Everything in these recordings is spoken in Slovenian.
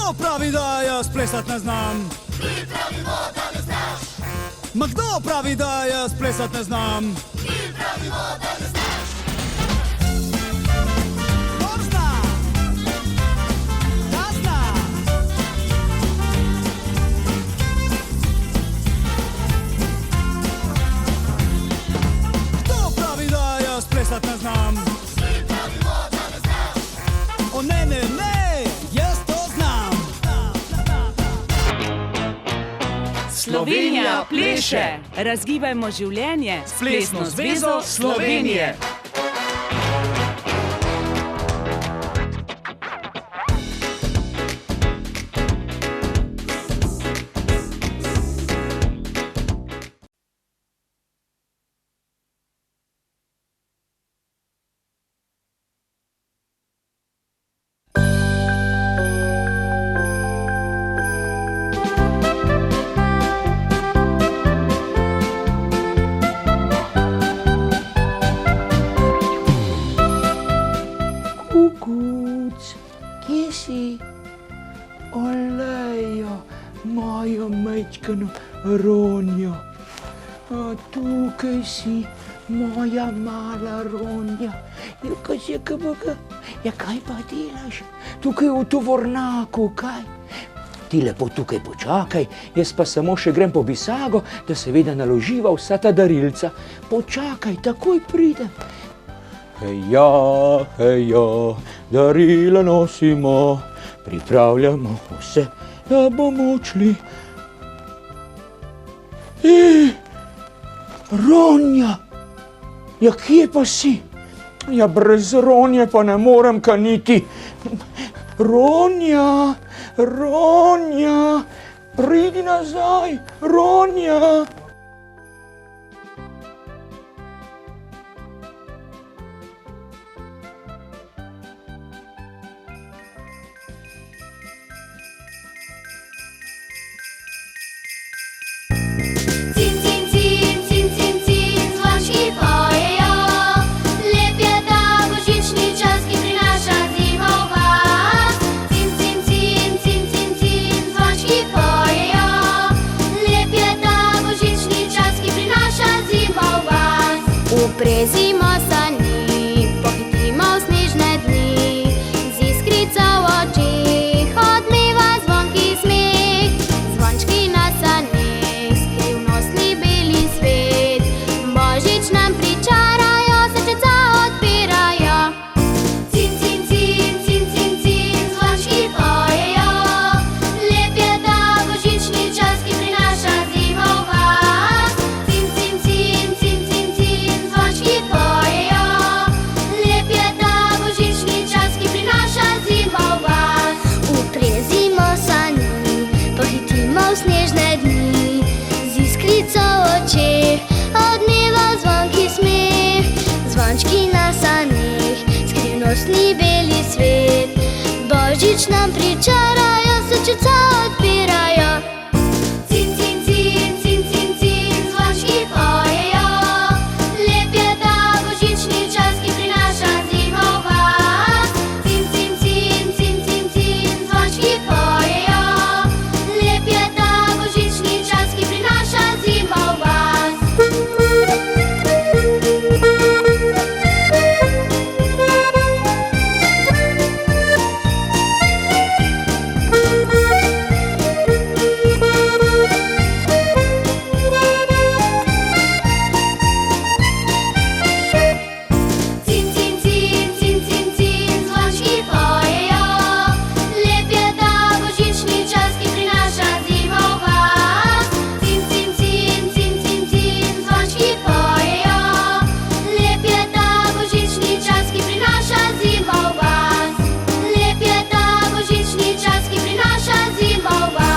Kdo pravi, da jaz plesat ne znam? Mi pravimo, da ne znaš. Ma kdo pravi, da jaz plesat ne znam? Mi pravimo, da ne znaš. Možda! Jazda! Kdo pravi, da jaz plesat ne znam? Mi pravimo, da ne znaš. O ne, ne, ne, jaz to znam. Slovenija pleše! Razgibajmo življenje s Plesno zvezo Slovenije! Kukuc, kje si? Olejo, mojo majčkano Ronjo. A tukaj si, moja mala Ronja. Ja, kaj si, ja, kaj pa delaš? Tukaj v tovornaku, kaj? Ti lepo tukaj počakaj, jaz pa samo še grem po bisago, da seveda naloživa vsa ta darilca. Počakaj, takoj pridem. Heja, darila nosimo, pripravljamo vse, da bomo odšli. Ronja, ja kje pa si? Ja brez Ronje pa ne morem kaniti. Ronja, Ronja, pridi nazaj, Ronja. Uprezimo sani, pohitimo v snežne dni, z iskrico v očih odmeva zvonki smeh. Zvončki na saneh, skrivnostni beli svet, Božič nam pričarajo, srčeca odpirajo. Cin, cin, cin, cin, cin, cin, zvončki pojejo, lep je ta božični čas, ki prinaša zimo v vas. Cin, cin, cin, cin, cin, cin, zvončki pojejo, lep je ta božični čas, ki prinaša zimo v vas. Uprezimo sani, pohitimo v snežne dni, z iskrico v očeh odmeva zvonki smeh. Zvončki na saneh, skrivnostni beli svet, Božič nam pričarajo, srčeca odpirajo. Cin, cin, cin, cin, cin, cin, zvončki pojejo, lep je ta božični čas, ki prinaša zimo v vas. Cin, cin, cin, cin, cin, cin, zvončki pojejo, lep je ta božični čas, ki prinaša zimo v vas. Cin, cin, cin, cin, cin, cin, zvončki pojejo, lep je ta božični čas, ki prinaša zimo v vas. Cin, cin, cin, cin, cin, cin, zvončki pojejo, lep je ta božični čas, ki prinaša zimo v vas. Lep je ta božični čas, ki prinaša zimo v vas.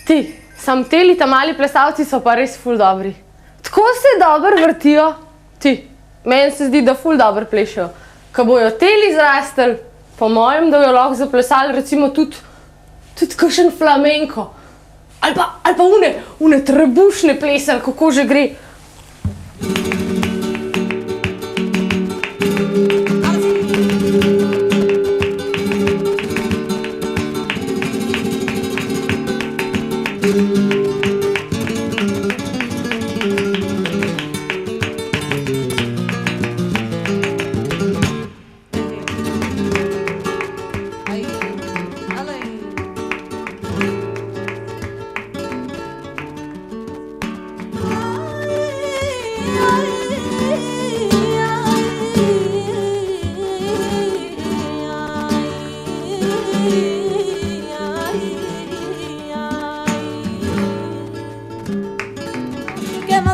Ti, sam teli ta mali plesalci so pa res ful dobri. Tako se dobro vrtijo. Ti, meni se zdi, da ful dobro plešejo. Ko bojo teli zrastel, po mojem, da bojo lahko zaplesali recimo tudi kakšen flamenko. Ali pa une trebušne plesali, kako že gre.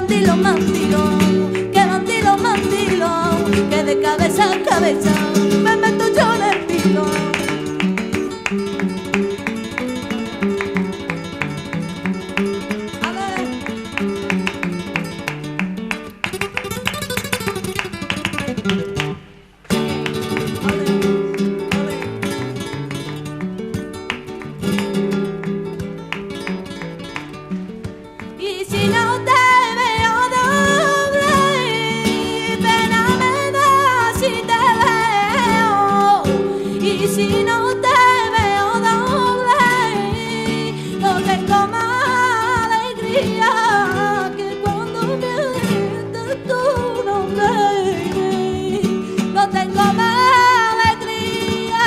mandilón, mandilón, que mandilón, mandilón, que de cabeza a cabeza me meto yo en el pilón. A ver. Y si no te veo doble, pena me da si te veo. Y si no te veo doble, no tengo más alegría que cuando mientes tu nombre. No tengo más alegría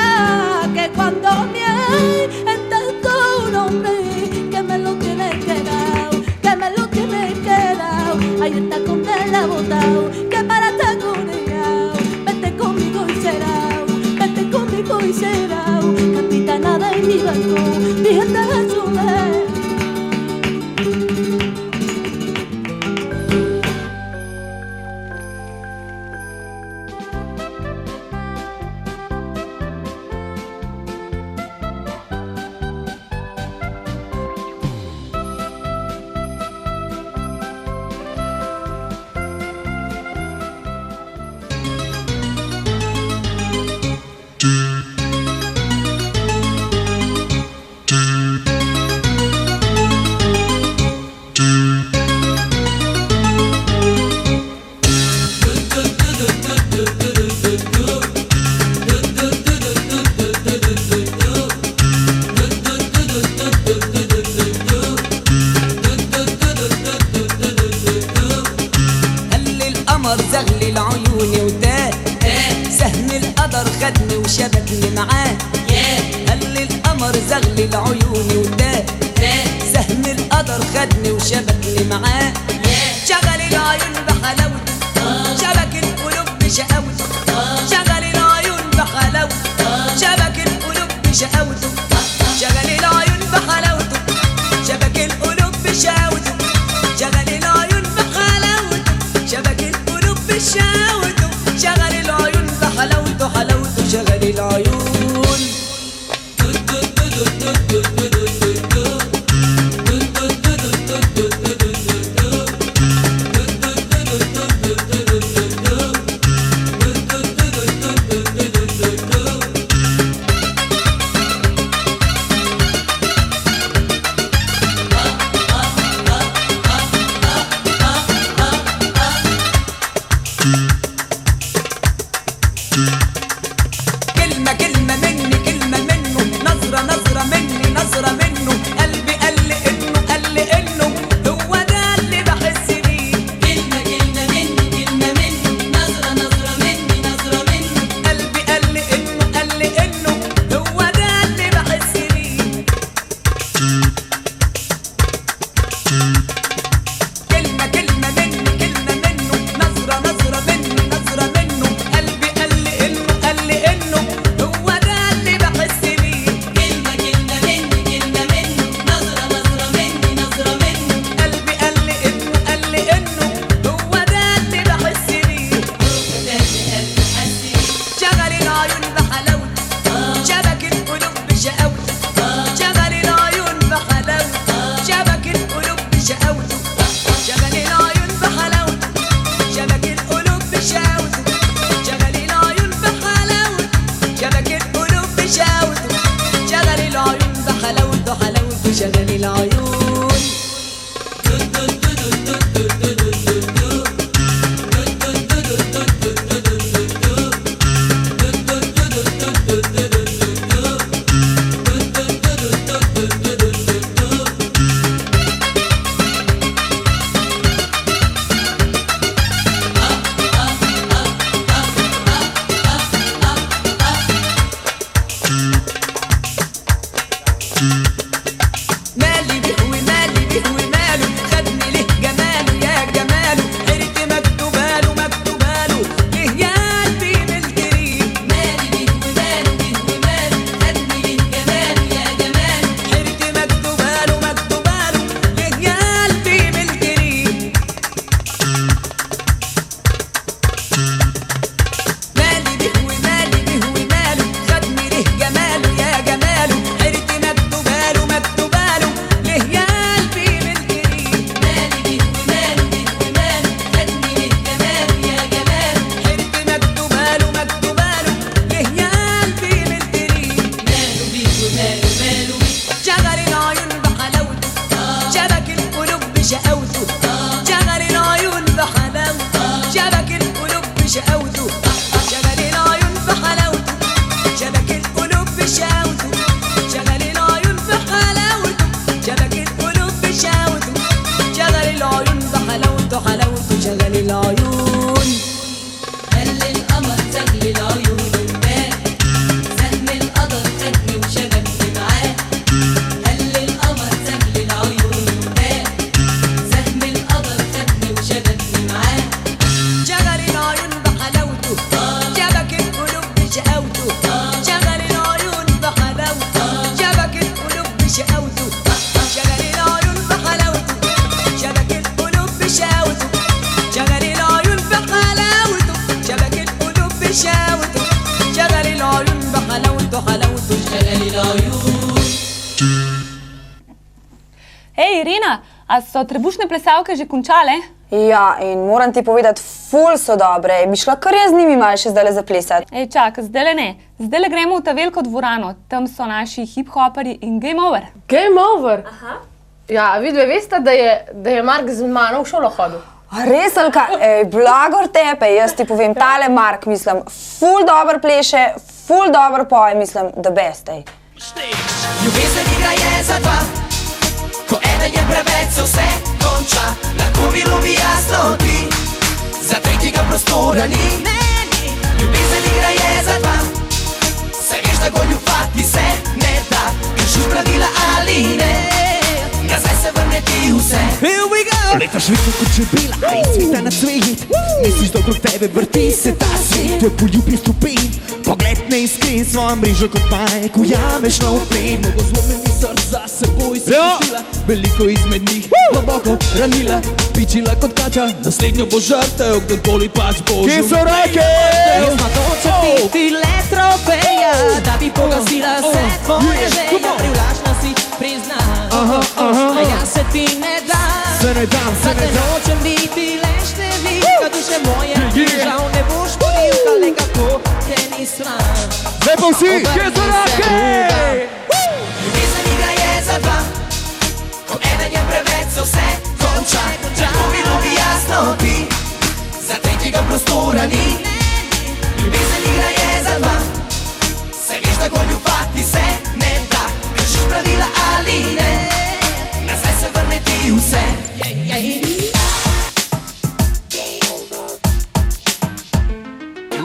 que cuando mientes tu nombre. Que me lo tienes que dar, que me lo tienes que dar. Ahí está con la botao, que para estar con ella. Vete conmigo y será, vete conmigo y será. Capitana de mi barco, fíjate a su vez. هل القمر زغلل عيوني وتاه سهم القدر خدني وشبكني معاه هل القمر زغلل عيوني وتاه سهم القدر خدني وشبكني معاه شغل العيون بحلاوته شبك القلوب بشقاوته شغل العيون بحلاوته شبك القلوب بشقاوته شغل العيون بحلاوته شبك القلوب بشقاوته شغل العيون بحلاوته شبك القلوب بشقاوته شغل العيون بحلاوته حلاوته شغل العيون A so trebušne plesalke že končale? Ja, in moram ti povedati, ful so dobre. Bi šla kar jaz z njimi malo še zdaj zaplesati. Ej, čak, zdaj ne. Zdaj gremo v ta veliko dvorano. Tam so naši hip-hoperi in game over. Game over? Aha. Ja, vidve veste, da je Mark z mano v šolo hodil. A res, Alka? Ej, blagor tepe, jaz ti povem, tale Mark, mislim, ful dober pleše, ful dober poje, mislim, the best, ej. Ljubezen igra je za dva, ko ena je preveč, se vse konča. Lahko bilo bi jasno ti, za tretjega prostora ni. Ljubezen igra je za dva, se veš, da goljufati se ne da. Kršiš pravila ali ne, nazaj se vrne ti vse. Here we go! Letaš vedno kot čebela, a iz sveta na svet. Misliš, da okrog tebe vrti se ta svet. To je poljubje stopin, pogled neiskren, svojo mrežo kot pajek ujameš na oplen. Mnogo zlomljenih src za seboj si pustila, veliko izmed njih globoko ranila. Pičila kot kača, naslednjo bo žrtev, kdorkoli pač bo Kje so roke? Jaz pa hočem biti le trofeja, da bi pogasila vse tvoje želje. Privlačna si, priznam, a jaz se ti ne dam. Zate nočem biti le številka, duše moje, žal ne boš porilka, le kako te ni sram. Zdaj pa vsi, kje so roke? Ljubezen igra je za dva, ko ena je preveč, se vse konča. Lahko bilo bi jasno ti, za tretjega prostora ni. Ljubezen igra je za dva, se veš, da goljufati se ne da. Kršiš pravila ali ne, nazaj se vrne ti vse.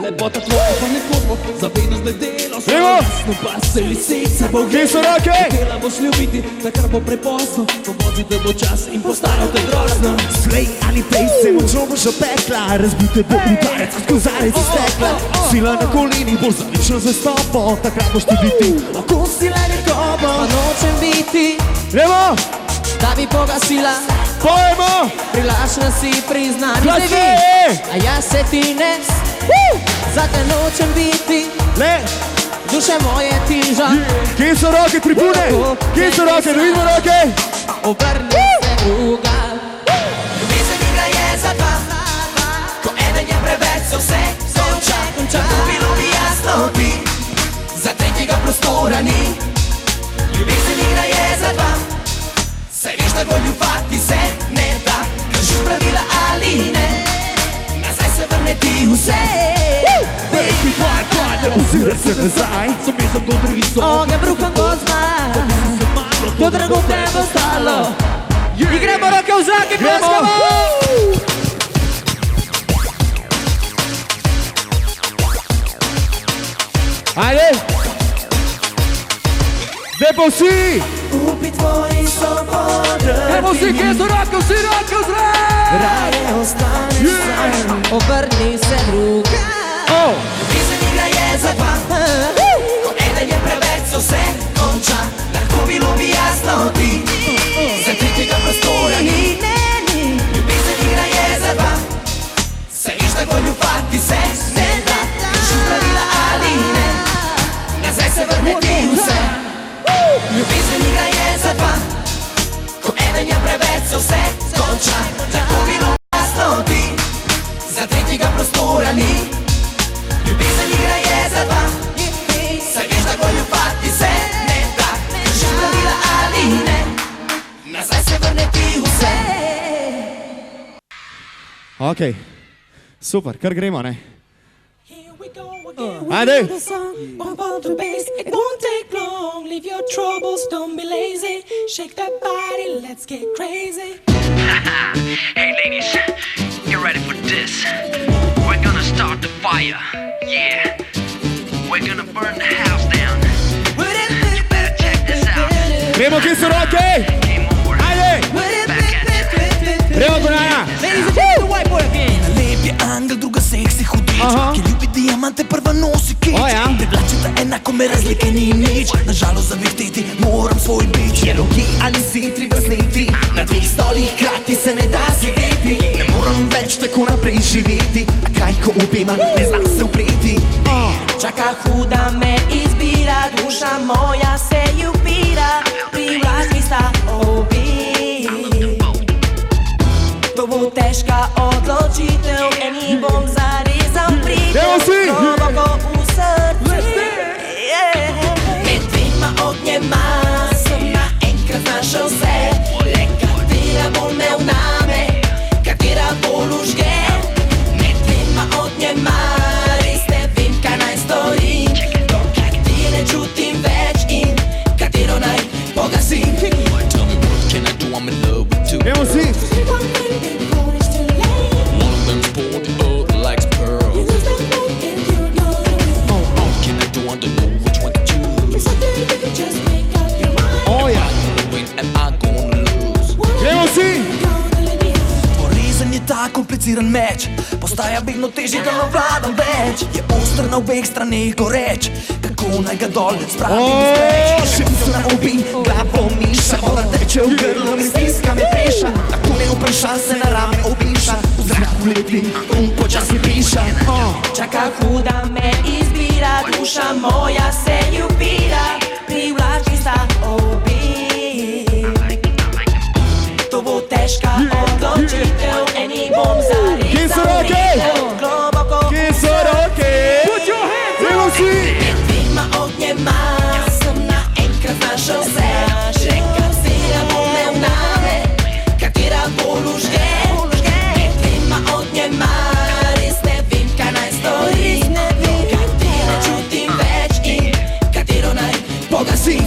Lepota tvoja pa nekomu, za vedno zbledelo se Evo! jasno, pa se lisica bo Kje so roke? Htela boš ljubiti, takrat bo prepozno, pomodi da bo čas in postaral te grozno. Slej ali play, se močno boš opekla, razbite bo udarec kot kozarec iz stekla. Sila na kolini bo zalično za stopo, takrat boš tudi ti. Okusila nekomu, pa nočem biti, Gremo, da bi pogasila. pojmo! Privlačna si, priznam, Glasuje! a jaz se ti ne. Zate nočem biti, Le, duše moje ti žal. kje so roke, tribune? Kje so roke, da vidimo roke? Obrni se druga. Ljubezen igra je za dva, ko ena je preveč, se vse konča. Lahko bilo bi jasno ti, za tretjega prostora ni. Ljubezen igra je za dva, se veš, da goljufati se ne da. Kršiš pravila ali ne, nazaj se vrne ti vse. Baby, ne oziraj se nazaj, sem jaz do drugih so. Ogen bruham gozma, to drago te bo stalo. I gremo roke v zrak in pleskamo. Ajde! Zdaj pa vsi! Upi tvoji so Gremo vsi, kje so roke, vsi roke v zrak! raje ostani sam, obrni se druga. Ljubezen igra je za dva, ko ena je preveč, se vse konča. Lahko bilo bi jasno ti, za tretjega prostora ni. Ljubezen igra je za dva, se veš, da goljufati se ne da. Kršiš pravila ali ne, nazaj se vrne ti vse. Ljubezen igra je za dva, ko ena je preveč, se vse konča. Lahko bilo bi jasno ti, za tretjega prostora ni. Ljubezen igra je za dva, se veš, da goljufati se ne da. Kršiš pravila ali ne, nazaj se vrne ti vse. Ok, super, kar gremo, ne? Ajde! Ajde! It won't take long, leave your troubles, don't be lazy. Shake that body, let's get crazy. Hey ladies, you ready for this? We're gonna start the fire, yeah. We're gonna burn the house down. You better check this out. Gremo, kje so roke? Game over. Ajde! Back at ya. Gremo, Gonana! Ladies and gentlemen, the white boy again. Lep je angel, druga seksi hudič, ki ljubi diamante, prva nosi kič. O, ja. Privlačita enako me razlike ni nič, nažalost zavihteti moram svoj bič. Je roki ali sitri vrzniti, na dveh stolih hkrati se ne da sedeti. Ne moram več tako naprej živeti, a kaj ko obima ne znam se upreti. Čaka huda me izbira, duša moja se ju pira, privlačni sta obi. To bo težka odločitev, eni bom zarezal pridel globoko v srce. Med dvema ognjema sem naenkrat našel se, le katera bolj me vname, katera bolj užge. Med dvema ognjema res ne vem, kaj naj storim, do katere čutim več in katero naj pogasim. Tell me what can I do, I'm in love with two. Vemo si. One of them's pulled, the other likes pearls. What can I do, I don't know which one to choose. Oh ja. I'm gonna win and I'm gonna lose. Vemo si. Porezen je ta kompliciran meč, postaja vedno težje, ga vladam več. Je oster na obeh straneh goreč, kako naj ga dol spravim iz peč. Še piso na obin, glavo miša, voda teče v grlo, mi stiska me preša. Tako me vprašan se na rame obiša, v zraku leti, počasni piša. Čaka huda me izbira, duša moja se ljubira, privlači sta obi. To bo težka odločitev, eni bom zarezal pridel globoko v srce. Vemo si. Med dvema ognjema sem naenkrat našel se, še katera bolj me vname, katera bolj užge. Med dvema ognjema res ne vem, kaj naj storim, do katere čutim več in katero naj pogasim.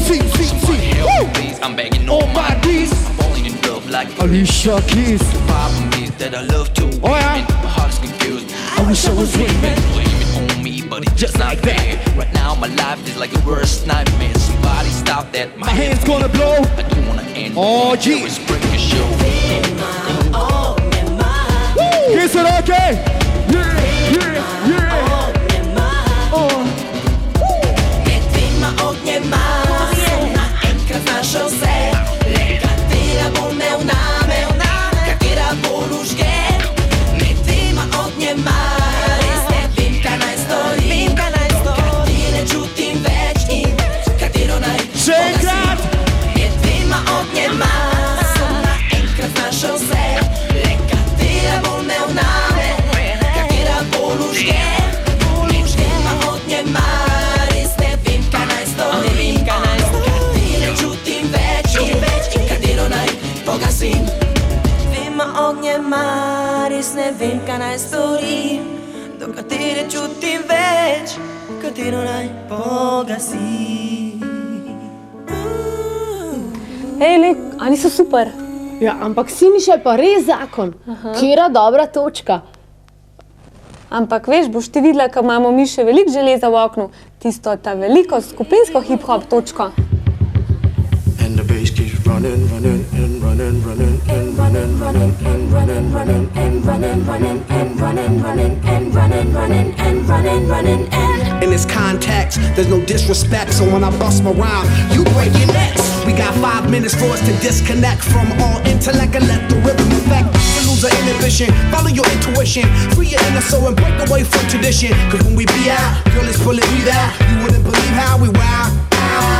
I'm begging on my knees. I'm falling in love like Alicia Keys. The problem is that I love to Oh, yeah. win. My heart is confused. I wish I was dreaming. Blame it on me, but it's just not fair. Right now my life is like the worst nightmare. Somebody stop that. My hand's gonna blow. I don't wanna end. Oh, There gee. is break a show. Kiss it, okay? Yeah, yeah, yeah. Med dvema ognjema sem naenkrat našel se, le katera bolj me vname, katera bolj užge. Med dvema ognjema res ne vem, kaj naj storim, do katere čutim več in katero naj pogasim. Med dvema ognjema sem naenkrat našel se, le katera bolj me vname, katera bolj užge. Med dvema ognjema res ne vem, kaj naj storim, do katere čutim več in katero naj pogasim. Dvema ognjema res ne vem, kaj naj storim, do katere čutim več, katero naj pogasim. Hej, le, oni so super. Ja, ampak Siniš je pa res zakon. Kera dobra točka. Ampak veš, boš ti videla, ko imamo mi še veliko železa v oknu, tisto ta veliko skupinsko hip-hop točko. And the bass keeps running, running, and running, running, and running, running, and running, running, and running, running, and running, running, and running, running, and running, running, and in this context, there's no disrespect, so when I bust my rhyme, you break your necks. We got 5 minutes for us to disconnect from all intellect and let the rhythm affect. To lose our inhibition, follow your intuition, free your inner soul and break away from tradition. Cause when we be out, girl, it's pulling me out. You wouldn't believe how we wow.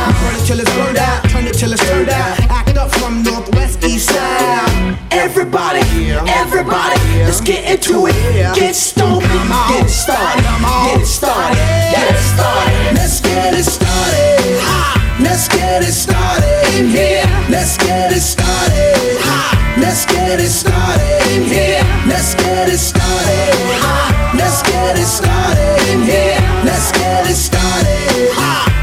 We burn it till it's burned out, turn it till it's turned out. Act up from northwest, east side. Everybody, everybody, let's get into it. Get stoked, get it started, get it started, get it started. Let's get it started. Let's get it started in here. Let's get it started. Let's get it started in here. Let's get it started. Let's get it started in here. Let's get it started.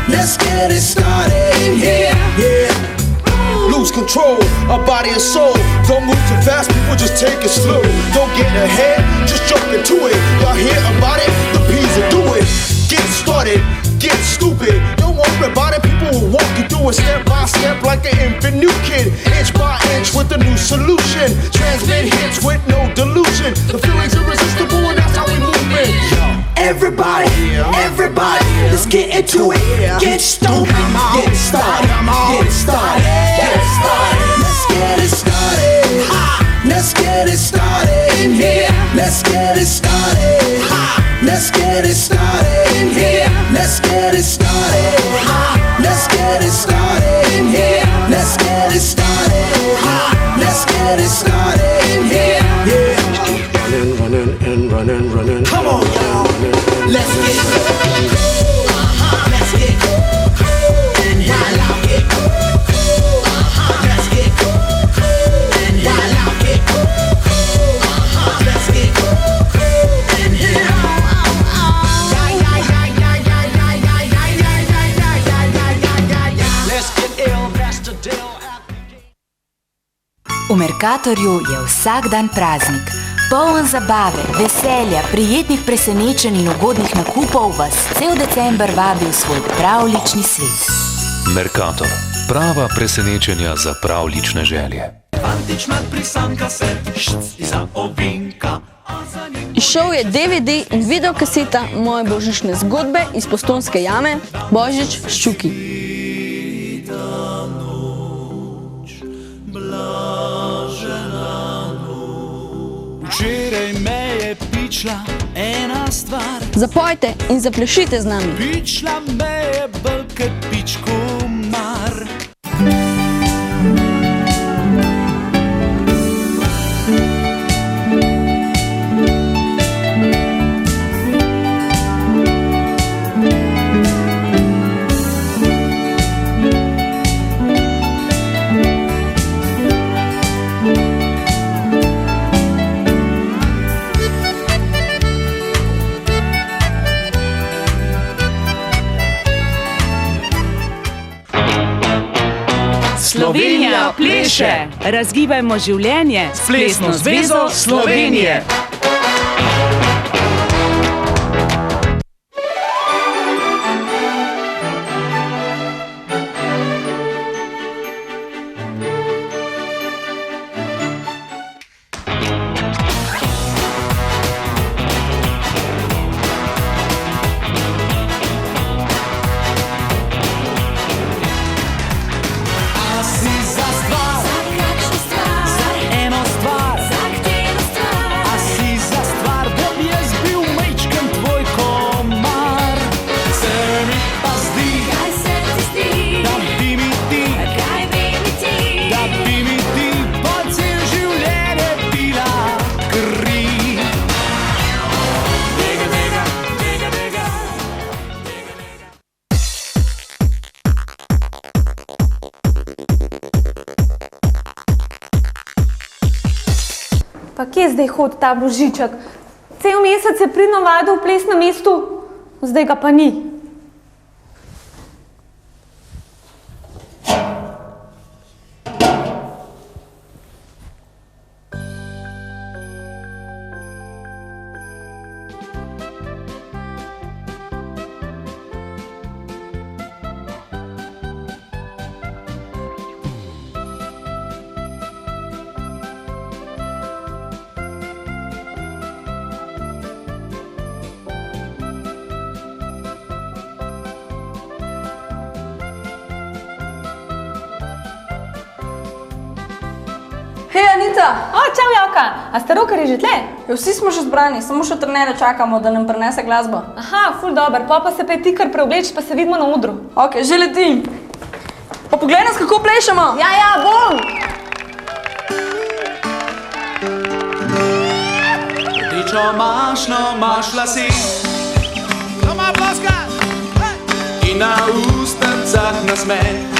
Let's get it started in here. Yeah. lose control of body and soul. Don't move too fast, people, just take it slow. Don't get ahead, just jump into it. Y'all hear about it? The P's will do it. Get started, get stupid. Don't worry about it, people will walk you through it step by step like an infant new kid. Inch by inch with a new solution. Transmit hits with no delusion. The feeling's irresistible and that's how we move it. Everybody, everybody, let's get into it. Get stoked, get started, get started, get started. Let's get it started. Let's get it started in here. Let's get it started. Let's get it started in here. Let's get it started. Let's get it started in here. Let's get it started. Let's get it started in here. Come on, y'all. Let's get cool. Let's get cool. And while I get cool. Let's get cool. And while I get cool. Let's get cool. And let's get ill, that's the deal. V Mercatorju je vsak dan praznik. Poln zabave, veselja, prijetnih presenečenj in ugodnih nakupov vas cel december vabi v svoj pravljični svet. Mercator. Prava presenečenja za pravljične želje. Fantič me prisanka se, za ovinka. Izšel je DVD in videokaseta moje božične zgodbe iz Postojnske jame, Božič s Čuki. Včeraj me je pičla ena stvar. Zapojte in zaplešite z nami. Pičla me je bolj pičku mar. Slovenija pleše! Razgibajmo življenje s Plesno zvezo Slovenije! Pa kje zdaj hodi ta božiček? Cel mesec je prinavadil v ples na mestu, zdaj ga pa ni. Hej, Anita! O, čau, Javka! A ste rokarji že tle? Ja, vsi smo že zbrani, samo še trenere čakamo, da nam prinese glasbo. Aha, ful dober, pa se pa ti kar preobleči, pa se vidimo na odru. Ok, že letim. Pa poglej nas, kako plešemo! Ja, bom! Rdičo mašno maš lasi, doma ploska in na ustnicah nasmeh.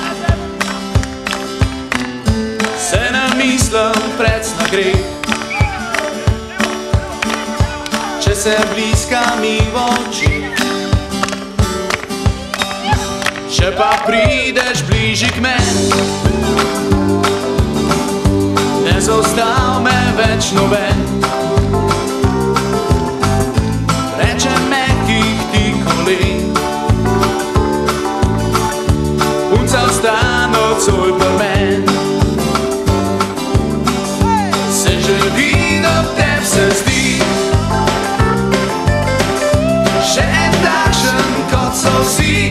Se namislim predsna gre, če se bliska mi v oči. Če pa prideš bližje k meni, ne zaustav me več noben. Reče mehkih ti kolen, punca ostano coj po men. Se zdi še takšen, kot so vsi.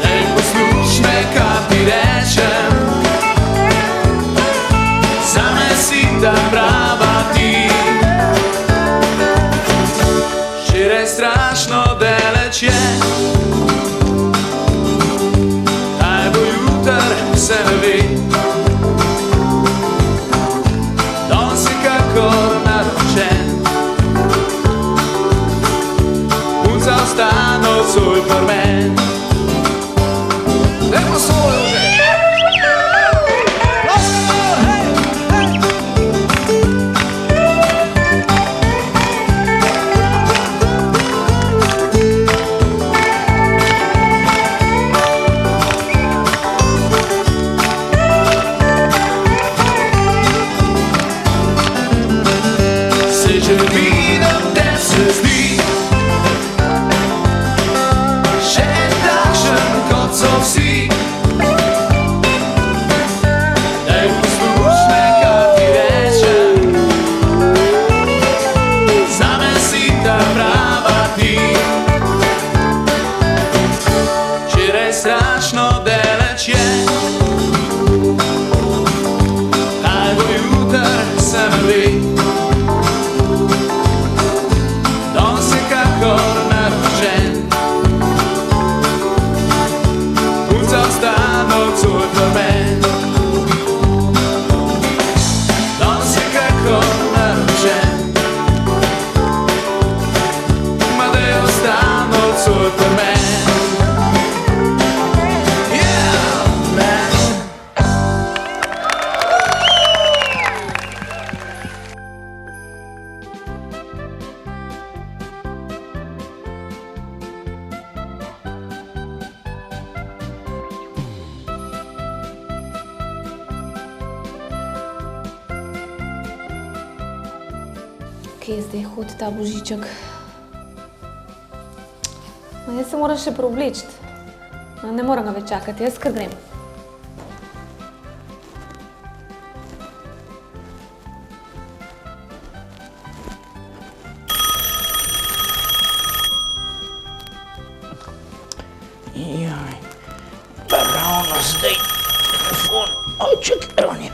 Daj posluš me, kaj ti rečem, zame si ta prava ti. Včeraj strašno daleč je, kaj bo jutr, se ne ve. Superman. Dajmo svojo že. Se že vidim, da se zdi še takšen, kot so vsi. Daj poslušaj, kar ti rečem, zame si ta prava ti. Včeraj strašno daleč je, kaj bo jutr, se ne ve. Danes je kakor naročen, punca ostane od Superman. Danes je kakor naročen, ma da je ostane od Superman. Yeah, man. Kje zdaj hodi ta božiček? No, jaz se moram še preobleči. No, ne moram ga več čakati, jaz kar grem. Jaj, pa ravno zdaj telefon, čakaj, Ronja,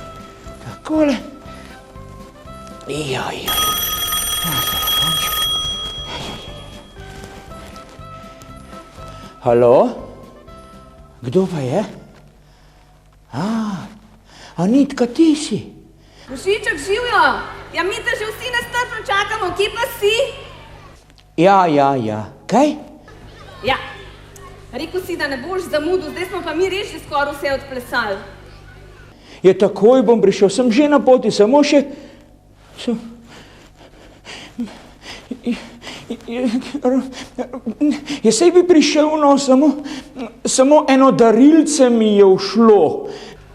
takole. Jaj, telefonček. Halo? Kdo pa je? Anitka, ti si? Božiček, živijo! Ja, mi te že vsi nestrpno čakamo, kje pa si? Ja. Kaj? Ja, rekel si, da ne boš zamudil, zdaj smo pa mi res že skoraj vse odplesali. Ja, takoj bom prišel, sem že na poti, samo še... Ja, sej bi prišel, no, samo eno darilce mi je ušlo.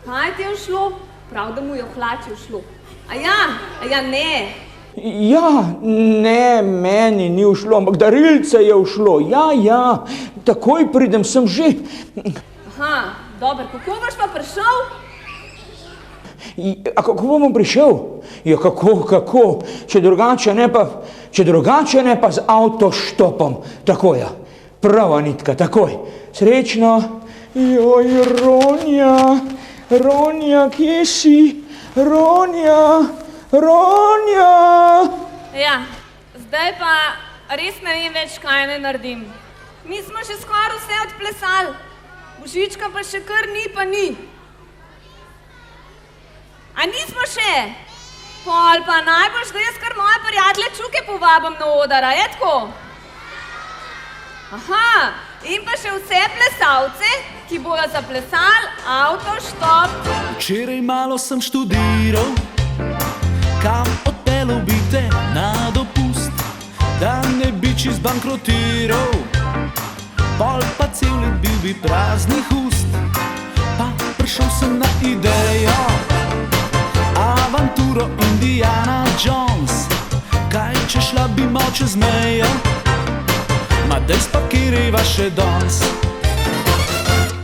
Kaj ti je ušlo? Prav, da mu je v hlači ušlo. A ja, ne. Ja, ne, meni ni ušlo, ampak darilce je ušlo. Ja, takoj pridem, sem že. Aha, dobro, kako boš pa prišel? A kako bom prišel? Ja, kako? Če drugače ne pa z avtoštopom. Tako ja, prava nitka, takoj. Srečno. Joj, Ronja, kje si? Ronja. Ja, zdaj pa res ne vem več, kaj ne naredim. Mi smo že skoraj vse odplesali, božička pa še kar ni pa ni. A nismo še? Pol pa najbolj, da jaz kar moje prijatelje Čuke povabim na oder, a je tako? Aha, in pa še vse plesalce, ki bojo zaplesali avtoštop. Včeraj malo sem študiral, kam odpeljal bi te na dopust, da ne bi čist bankrotiral. Pol pa cel let bil bi praznih ust, pa prišel sem na idejo, avanturo Indiana Jones. Kaj če šla bi mal čez mejo, ma dej spakiriva še danes.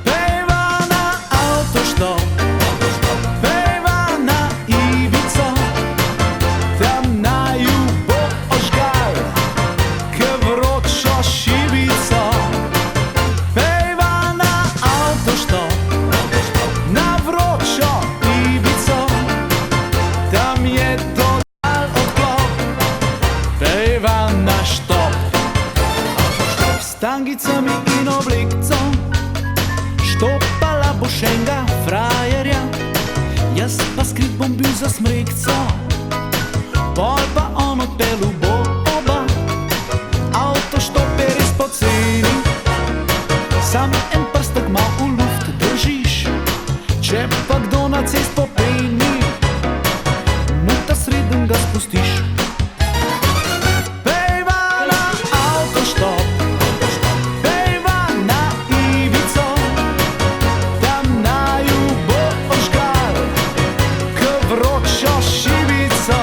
Pejva na avtoštop, pejva na Ibico, tam naju bo ožgal, ke vročo šibico. Pejva na avtoštop, na vročo Ibico, tam je dodal odklop. Pejva na štop, s tangicami in oblekco, štopala boš enega frajerja, jaz pa skrit bom bil za smrekco. Pol pa on odpeljal bo oba, avtoštop je res poceni, spustiš. Pejva na avtoštop, pejva na Ivico, tam naju bo ožgal, k vročo šivico.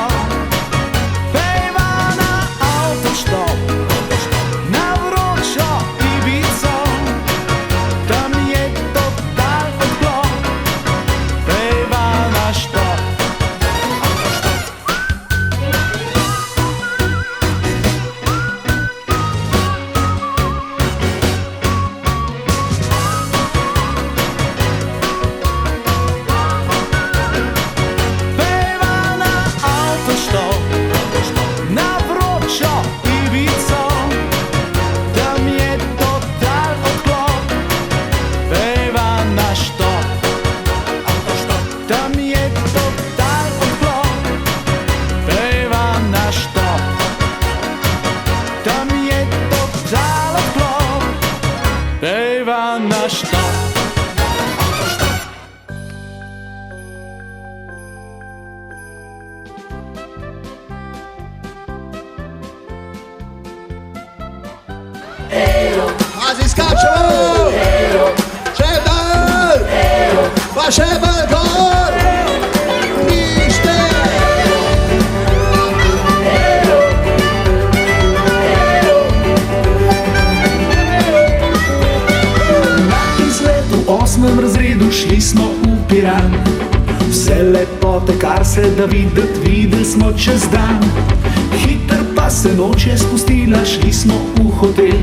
Pejva na avtoštop, na vročo Ibico, tam je total odklop. Pejva na štop, pejva na avtoštop, na vročo Ibico, tam je total odklop. Pejva na štop, tam je total odklop. Pejva na štop, tam je total odklop. Pejva na štop. Quasi scaccialo! C'è bel! Ma c'è bel gol! Na izlet v 8. razredu šli smo v Piran. Vse lepote, kar se da videti, videli smo čez dan. Hiter pa se noč je spustila, šli smo v hotel.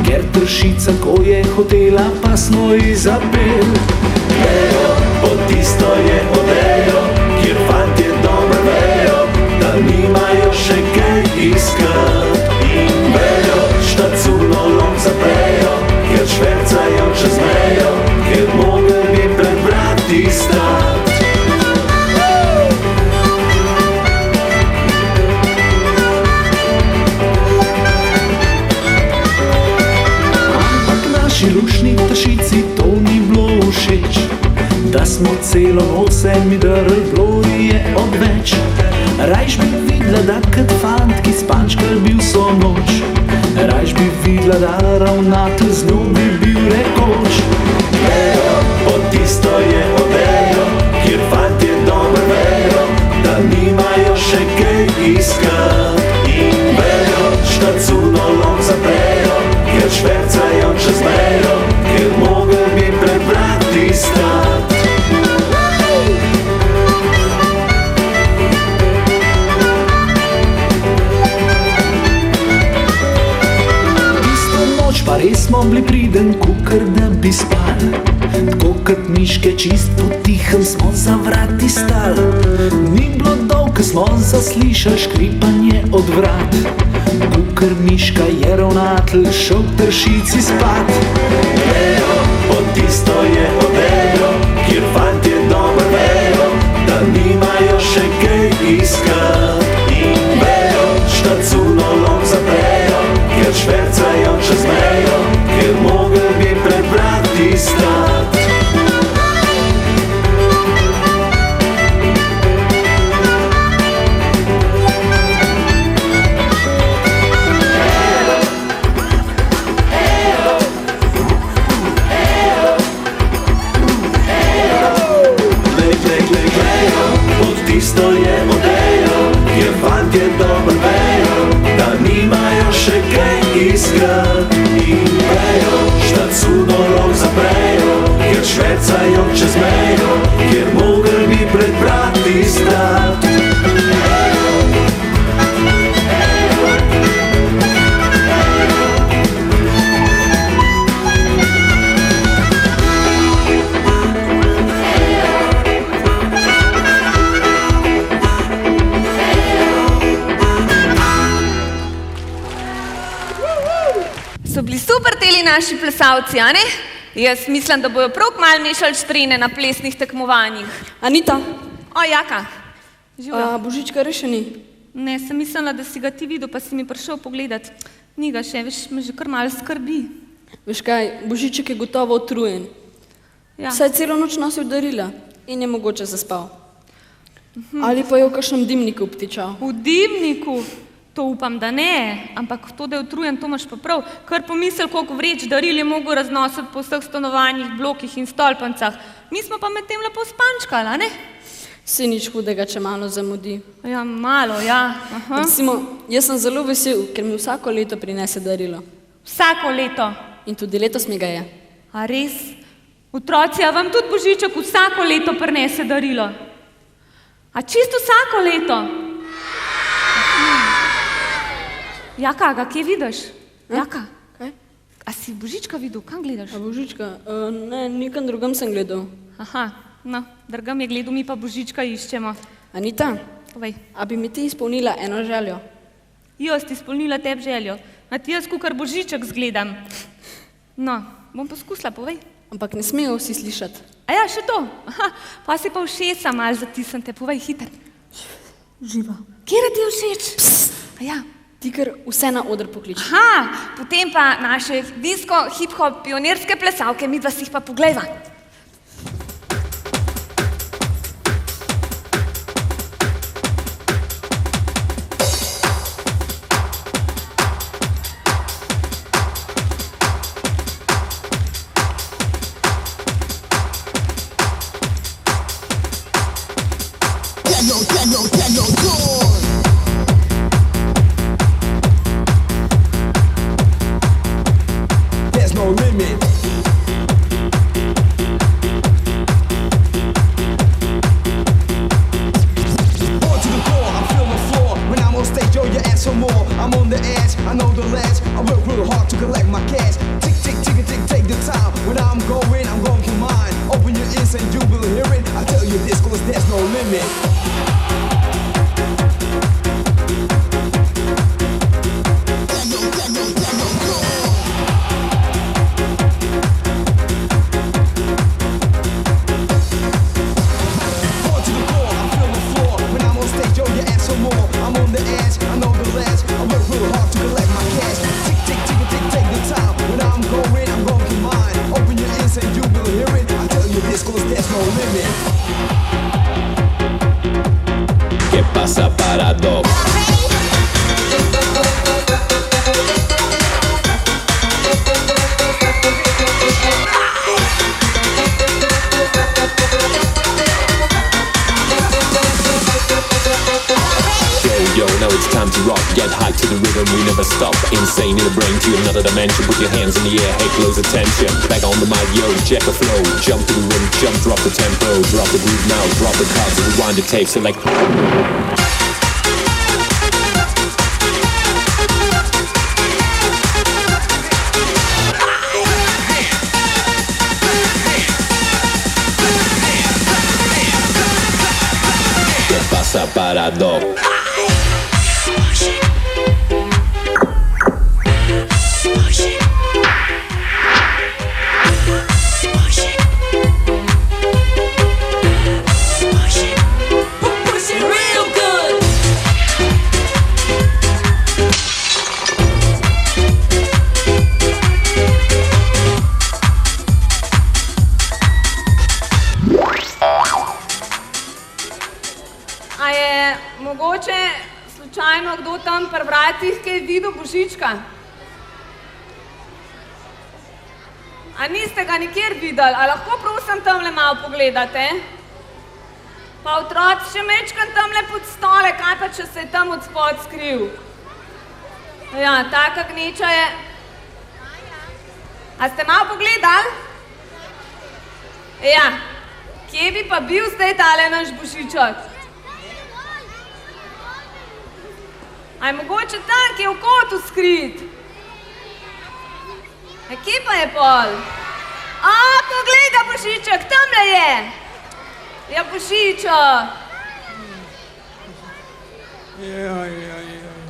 Ker tršica, ko je hotela, pa smo ji zapeli. Ejo, pod tisto je odejo, kjer fantje dobro vejo, da nimajo še kaj iskat. In vejo, štaculo lom zaprejo, kjer švercajo čez mejo, kjer mogli bi pred vrati stat. Naši lušni tašici to ni bilo všeč, da smo celo noč se mi drli, bilo je odveč. Rajš bi videla, da kad fant, ki spančkal bi vso noč. Rajš bi videla, da ravnatelj z njo bi bil rekoč. Ejo, pod tisto je odejo, kjer fantje dobro vejo, da nimajo še kaj iskat. In vejo, štacuno lom zaprejo, kjer švercajo čez mejo, kjer mogli bi pred vrati stat. Tisto noč pa res smo bili priden, kukar da bi spal. Tako kot miške čist potihem smo za vrati stal. Ni bilo dolg, smo zaslišali škripanje od vrat. Kukar miška je ravnatelj šel k tršici spat. Ejo, pod tisto je odejo, kjer fantje dobro vejo, da nimajo še kaj iskat. In vejo, štacuno lom zaprejo, kjer švercajo čez mejo, kjer mogli bi pred vrati stat. Tisto je odejo, kjer fantje dobro vejo, da nimajo še kaj iskat. In vejo, štacuno lom zaprejo, kjer švercajo čez mejo, kjer mogli bi pred vrati stat. So bili super teli naši plesalci, a ne? Jaz mislim, da bojo prav kmalu mešali štrene na plesnih tekmovanjih. Anita. O, Jaka. A Božička res še ni? Ne, sem mislila, da si ga ti videl, pa si mi prišel pogledat. Ni ga še, veš, me že kar malo skrbi. Veš kaj, Božiček je gotovo utrujen. Ja. Saj celo noč nosil darila in je mogoče zaspal. Ali pa je v kakšnem dimniku obtičal. V dimniku? To upam, da ne, ampak to, da je utrujen, to imaš pa prav. Kar pomisel, koliko vreč daril je mogel raznositi po vseh stanovanjih, blokih in stolpancah. Mi smo pa med tem lepo spančkali, a ne? Saj nič hudega, če malo zamudi. Ja, malo, ja. Recimo, jaz sem zelo vesel, ker mi vsako leto prinese darilo. Vsako leto? In tudi letos mi ga je. A res? Otroci, a vam tudi Božiček vsako leto prinese darilo? A čisto vsako leto? Jaka, ga kje vidiš? Jaka? Kaj? A si Božička videl, kam gledaš? A Božička? Ne, nikam drugam sem gledal. Aha, no, drugam je gledal, mi pa Božička iščemo. Anita, povej. A bi mi ti izpolnila eno željo? Jaz ti izpolnila tebi željo. A ti jaz kukar Božiček zgledam. No, bom poskusila, povej. Ampak ne smejo vsi slišati. A ja, še to? Aha, pa si pa všeca malo zatisnite, povej hiter. Živa. Kjera ti je všeč? A ja. Ti kar vse na oder pokliči. Aha, potem pa naše disko, hip-hop, pionirske plesavke, midva si jih pa poglejva. Tape, so like ¿Qué pasa, parado? Kdo tam pri vratih kaj videl Božička? A niste ga nikjer videli? A lahko prosim tamle malo pogledate? Pa otroci še mečkam tamle pod stole, kaj pa če se je tam od spod skril? Ja, taka gneča je. A ste malo pogledali? Ja, kje bi pa bil zdaj tale naš Božiček? A je mogoče tam, ki je v kotu skrit? A kje pa je pol? A, poglej ga, Božiček, tamle je! Ja, Božiček!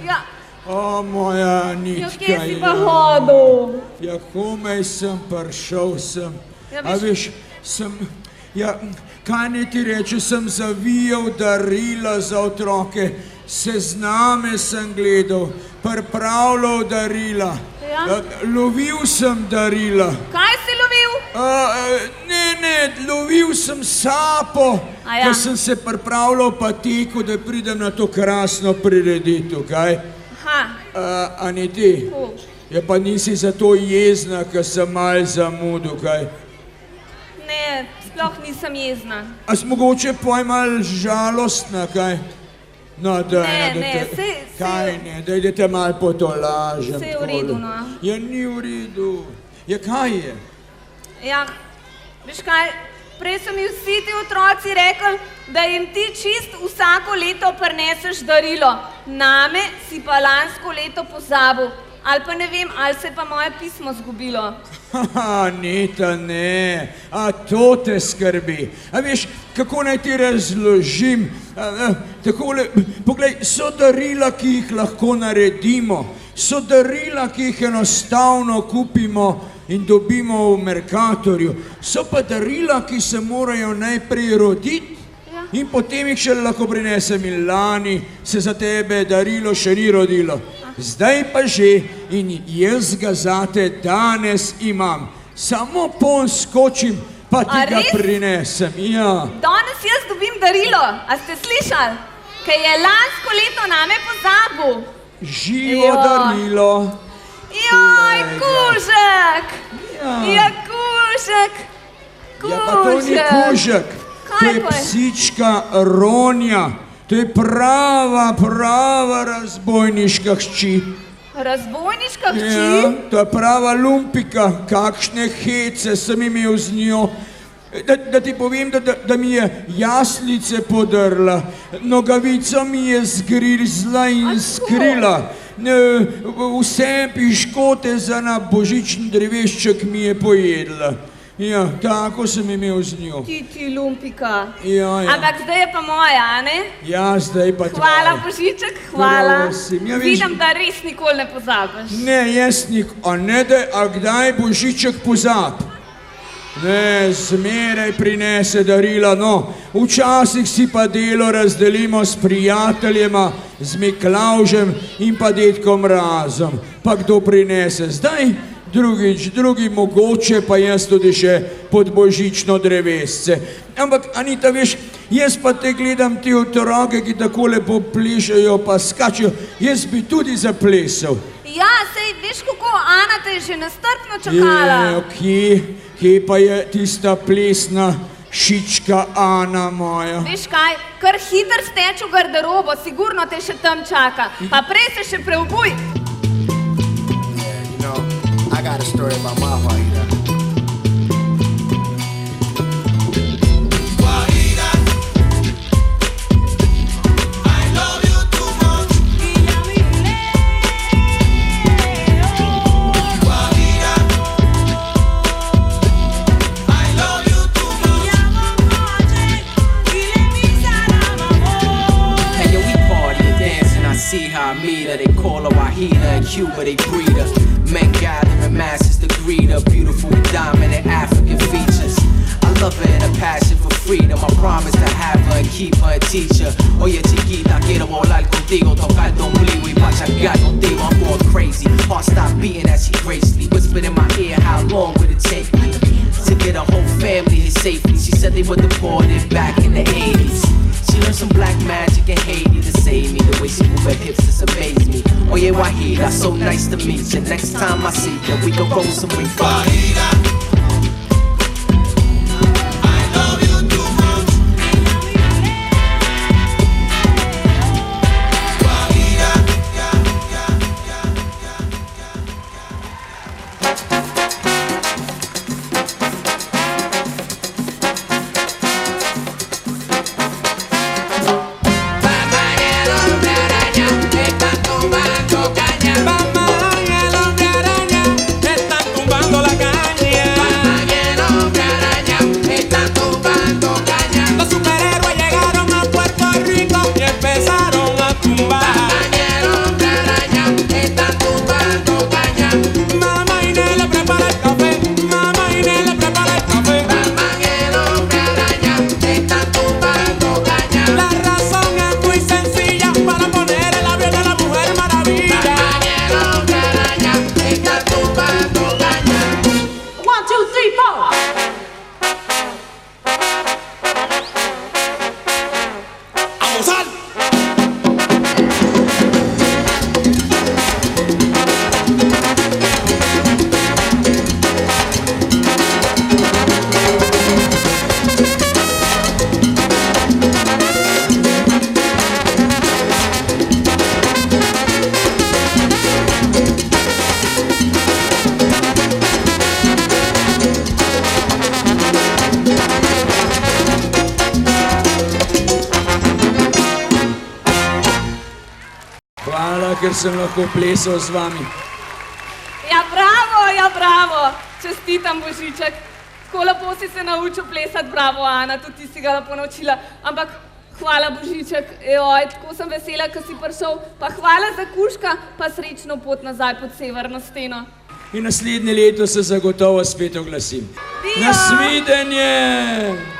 Ja. O, moja Anička, kje si pa hodil? Ja, komaj sem prišel sem. Ja, A veš, kaj ne ti reče, sem zavijal darila za otroke. Sezname sem gledal, pripravljal darila, lovil sem darila. Kaj si lovil? Ne, lovil sem sapo, A ja. ker sem se pripravljal pa tekel, da pridem na to krasno prireditev, kaj? A ni ti? Ja, pa nisi zato jezna, ker sem malo zamudil, kaj? Ne, sploh nisem jezna. A si mogoče poj malo žalostna, kaj? No, daj, kaj ne, daj, da te malo potolažem. Saj je v redu, no. Ja, ni v redu. Ja, kaj je? Ja, veš kaj, prej so mi vsi ti otroci rekli, da jim ti čist vsako leto prineseš darilo. Name si pa lansko leto pozabil. Ali pa ne vem, ali se je pa moje pismo zgubilo. Neta, ne, a to te skrbi. A veš, kako naj ti razložim? Takole, poglej, so darila, ki jih lahko naredimo, so darila, ki jih enostavno kupimo in dobimo v Mercatorju, so pa darila, ki se morajo najprej roditi in potem jih še lahko prinesem in lani se za tebe darilo še ni rodilo. Zdaj pa že in jaz ga zate danes imam. Samo poskočim, pa ti ga prinesem. Ja. Danes jaz dobim darilo, a ste slišali? Ker je lansko leto name pozabil. Živo darilo. Joj, kužek! Ja, kužek! Ja, pa to ni kužek. To je psička Ronja. To je prava razbojniška hči. Razbojniška hči? Ja, to je prava lumpika, kakšne hece sem imel z njo. Da ti povem, da mi je jaslice podrla, nogavico mi je zgrizla in skrila. Vse piškote za na božični drevešček mi je pojedla. Ja, tako sem imel z njo. Ti lumpika. Ja. Ampak zdaj je pa moja, a ne? Ja, zdaj pa tvoja. Hvala, Božiček, hvala. Prosim. Ja, vidim, da res nikoli ne pozabiš. Ne, jaz a kdaj Božiček pozab? Ne, zmeraj prinese darila, no. Včasih si pa delo razdelimo s prijateljema, z Miklavžem in pa dedkom Mrazom. Pa kdo prinese zdaj? Drugi mogoče, pa jaz tudi še pod božično drevesce. Ampak, Anita, veš, jaz pa te gledam ti otroke, ki tako lepo plešajo pa skačejo, jaz bi tudi zaplesal. Ja, sej, veš kako, Ana te je že nestrpno čakala. Kje pa je tista plesna šička Ana moja? Veš kaj, kar hiter steč v garderobo, sigurno te še tam čaka. Pa prej se še preobuj. I got a story about my Wahida. Wahida, I love you too much. Wahida, I love you too much. Hey yo, we party and dance and I see how I meet her. They call her Wahida, in Cuba they breed her. Men gather in masses to greet her, beautiful with dominant African features. I love her and her passion for freedom. I promise to have her and keep her and teach her. Oye chiquita, quiero volar contigo, tocar tu ombligo y pachacar contigo. I'm going crazy, heart stop beating as she gracefully whispered in my ear, how long would it take me to get a whole family here safely? She said they were deported back in the 80s. She learned some black magic in Haiti to save me. The way she move her hips just amazed me. Oh yeah, Wahida, so nice to meet you. Next time I see you, we can roll some weed. Wahida. Están tumbando la caña. Hvala, ker sem lahko plesal z vami. Ja, bravo, čestitam Božiček. Tako lepo si se naučil plesati, bravo Ana, tudi ti si ga lepo naučila. Ampak hvala Božiček, joj, tako sem vesela, ko si prišel. Pa hvala za kužka, pa srečno pot nazaj pod severno steno. In naslednje leto se zagotovo spet oglasim. Nasvidenje!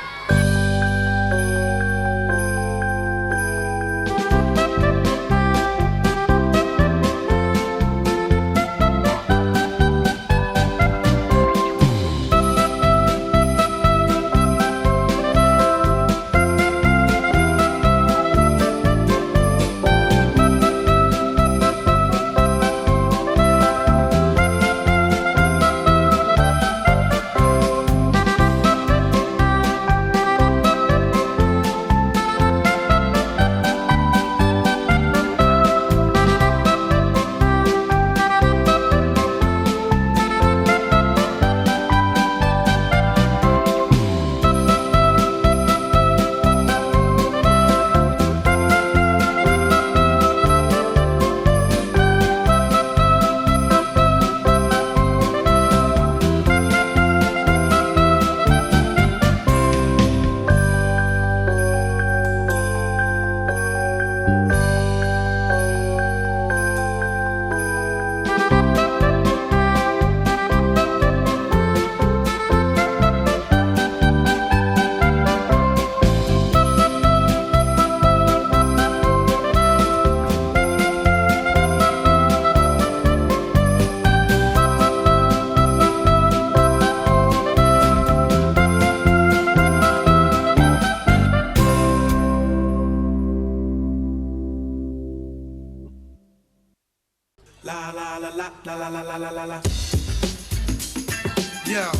Yo,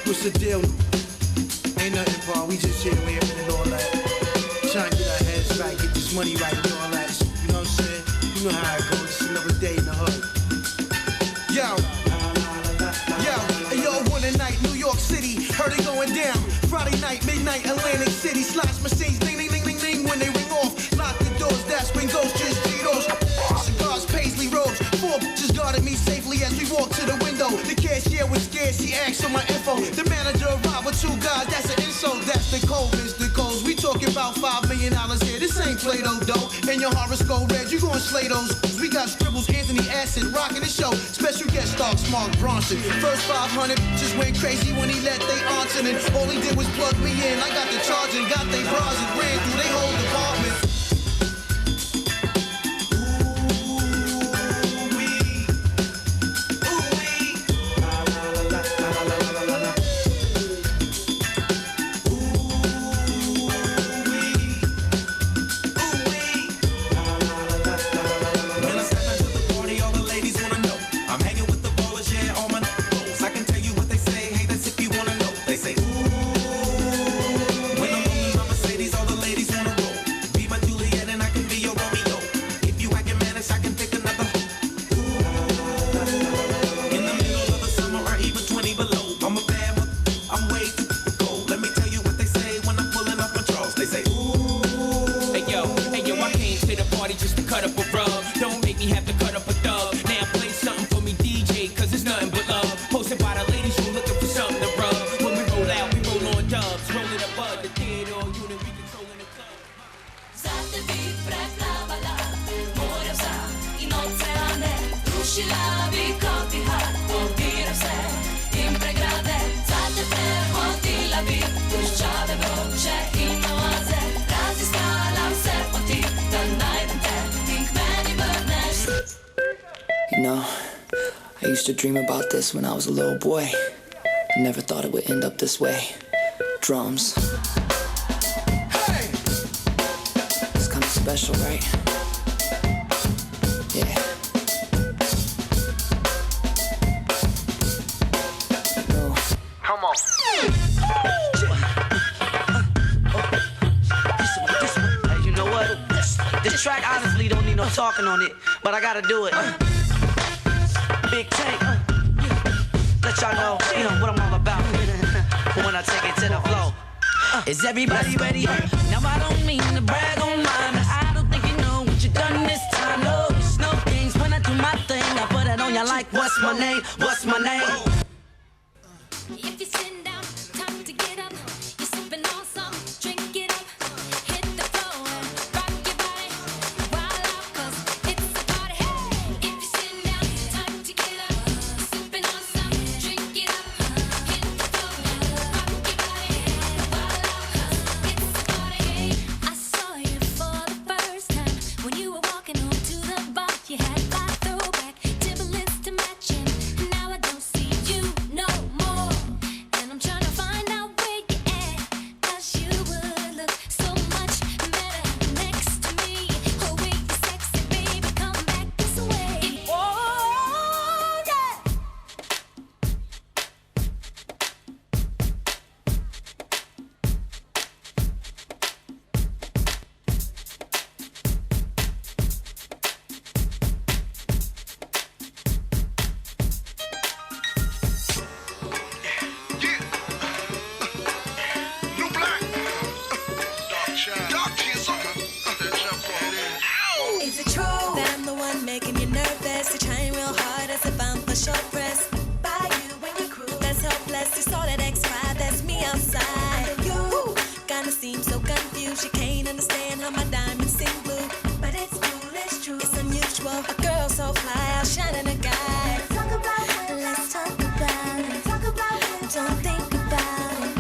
what's the deal? Ain't nothing, Paul. We just here laughing and all that. Trying to get our heads right, get this money right and all that. You know what I'm saying? You know how it goes. It's another day in the hood. Yo, one night, New York City, heard it going down. Friday night, midnight, Atlantic City, slash machines, ding, ding, ding, ding, ding. When they ring off, lock the doors, that's when ghosts just G-Dos. Cigars, paisley robes, 4 bitches guarded me safely as we walked to the window. The cashier was scared, she asked for my info. The manager arrived with 2 guys, that's an insult. That's the code, Mr. Coles. We talking about $5 million here. This ain't Play-Doh, dough. And your horoscope red, you gon' slay those. We got scribbles, Anthony Acid, rocking the show. Special guest stars, Mark Bronson. First 500 just went crazy when he let they answer. And all he did was plug me in. I got the charge and got they bras and ran through they whole department. You know, I used to dream about this when I was a little boy. I never thought it would end up this way. Drums. Hey! It's kind of special, right? Yeah. No. Come on. Hey, you know what? This track honestly don't need no talking on it, but I gotta do it. Big Tank, let y'all know, what I'm all about. When I take it to the flow, is everybody ready? Now I don't mean to brag on mine, but I don't think you know what you like, what's my name? What's my name? If you're sitting down, time to get up. You're sipping on something, drink it up. Hit the floor and rock your body. Wild out, 'cause it's a party. Hey! If you're sitting down, time to get up. Sipping on something, drink it up. Hit the floor and rock your body. Wild out, 'cause it's a party. I saw you for the first time when you were walking onto the bar. You had my throwback Timberlands to match, and now I don't see you no more. And I'm trying to find out where you at, 'cause you would look so much better next to me. Oh, wait, you sexy baby, come back this way. Oh, yeah. Is it true that I'm the one making you nervous? You're trying real hard as if I'm for short press. By you and your crew, that's helpless. You saw that X5, that's me outside. You kinda seem so confused. You can't understand how my diamonds sing blue. But it's cool, it's true, it's unusual. A girl so fly, outshining a guy. Let's talk about it. Don't think about it.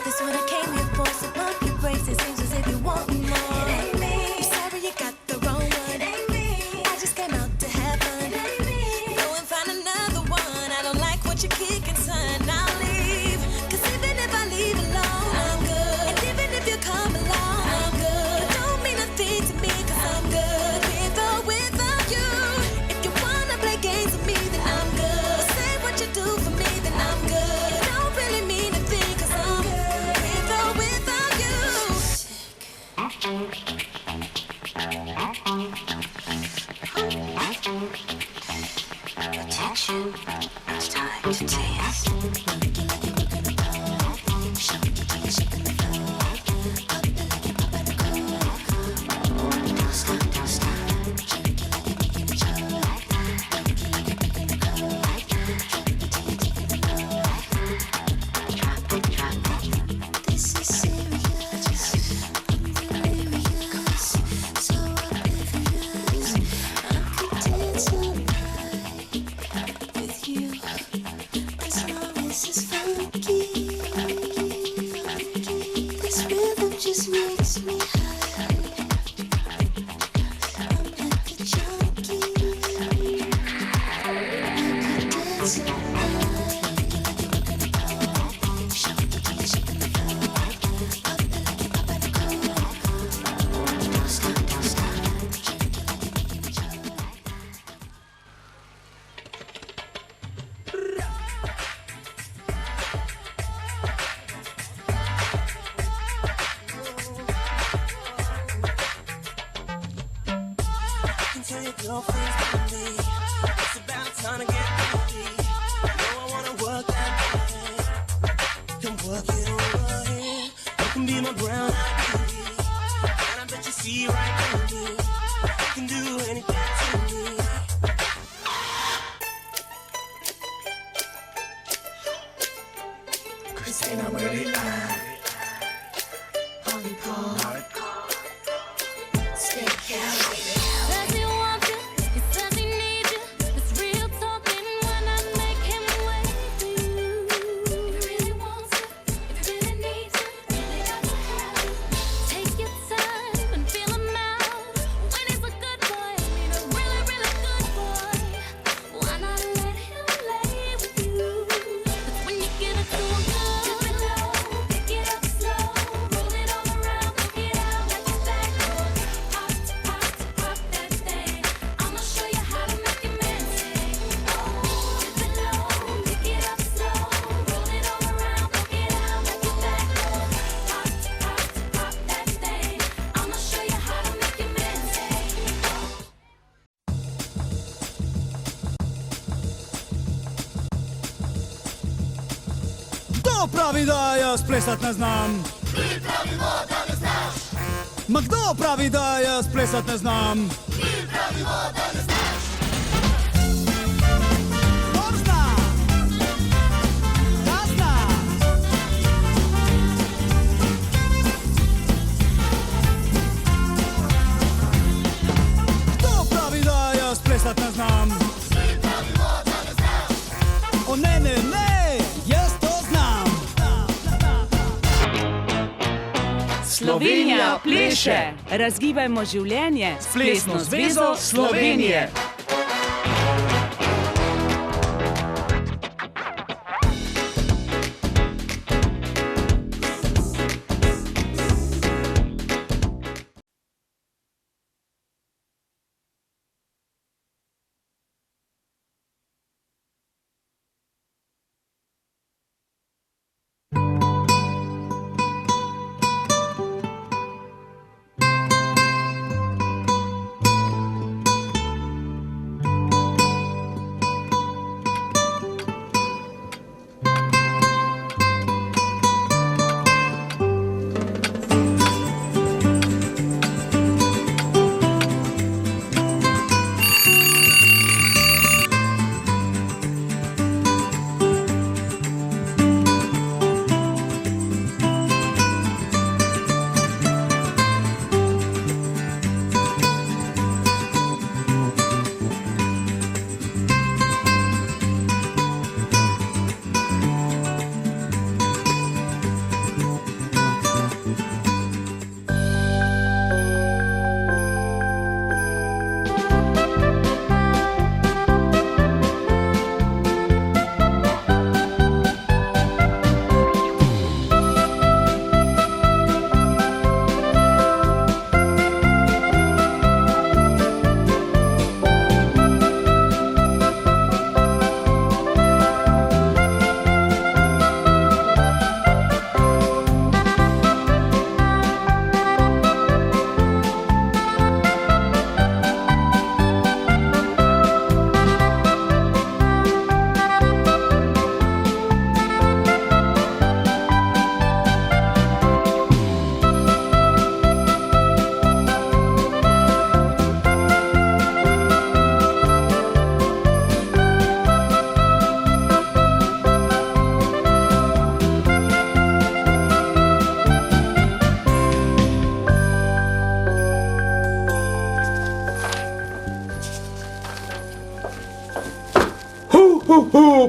That's what I came here for. So pump your brakes. It seems as if you want more. It ain't me. I'm sorry you got the wrong one. It ain't me. I just came out to have fun. It ain't me. Go and find another one. I don't like what you're kicking, son. I'll leave. 'Cause even if I leave alone, I'm good. And even if you come along, I'm good. Don't mean a thing to me, 'cause I'm good. With or without you. If you wanna play games with me, then I'm good. Say what you do for me, then I'm good. It don't really mean a thing, 'cause I'm good. With or without you. Attention, it's time to dance. This is serious. I'm delirious. So oblivious. I could dance all night with you, as long as it's funky. This rhythm just makes me high. I'm like a junkie. I could dance all night. Tell your girlfriends about me. It's about time to get busy. You know I wanna work that body. Come work it over here. You can be my brown eyed beauty, and I bet you see right through me. You can do anything to me. Christina, ready? Holly Paul. Stay careful. Does he want you? Does he need you? It's real talking when I make him wait for you. If he really wants you, if he really needs you, really got to have you. Take your time and feel him out. When he's a good boy, I mean a really, really good boy. Why not let him lay with you? 'Cause when you give it to him good, dip it low, pick it up slow, roll it all around, work it out like it's back. Pop, pop, pop that thing. I'ma show you how to make it man sing. Oh, dip it low, pick it up slow, roll it all around, work it out like it's back. Pop, pop, pop that thing. I'ma show you how to make it man sing. Kdo pravi, da jaz plesat ne znam? Mi pravimo, da ne znaš. Ma kdo pravi, da jaz plesat ne znam? Mi pravimo, da ne znaš. Slovenija pleše. Razgibajmo življenje s Plesno zvezo Slovenije.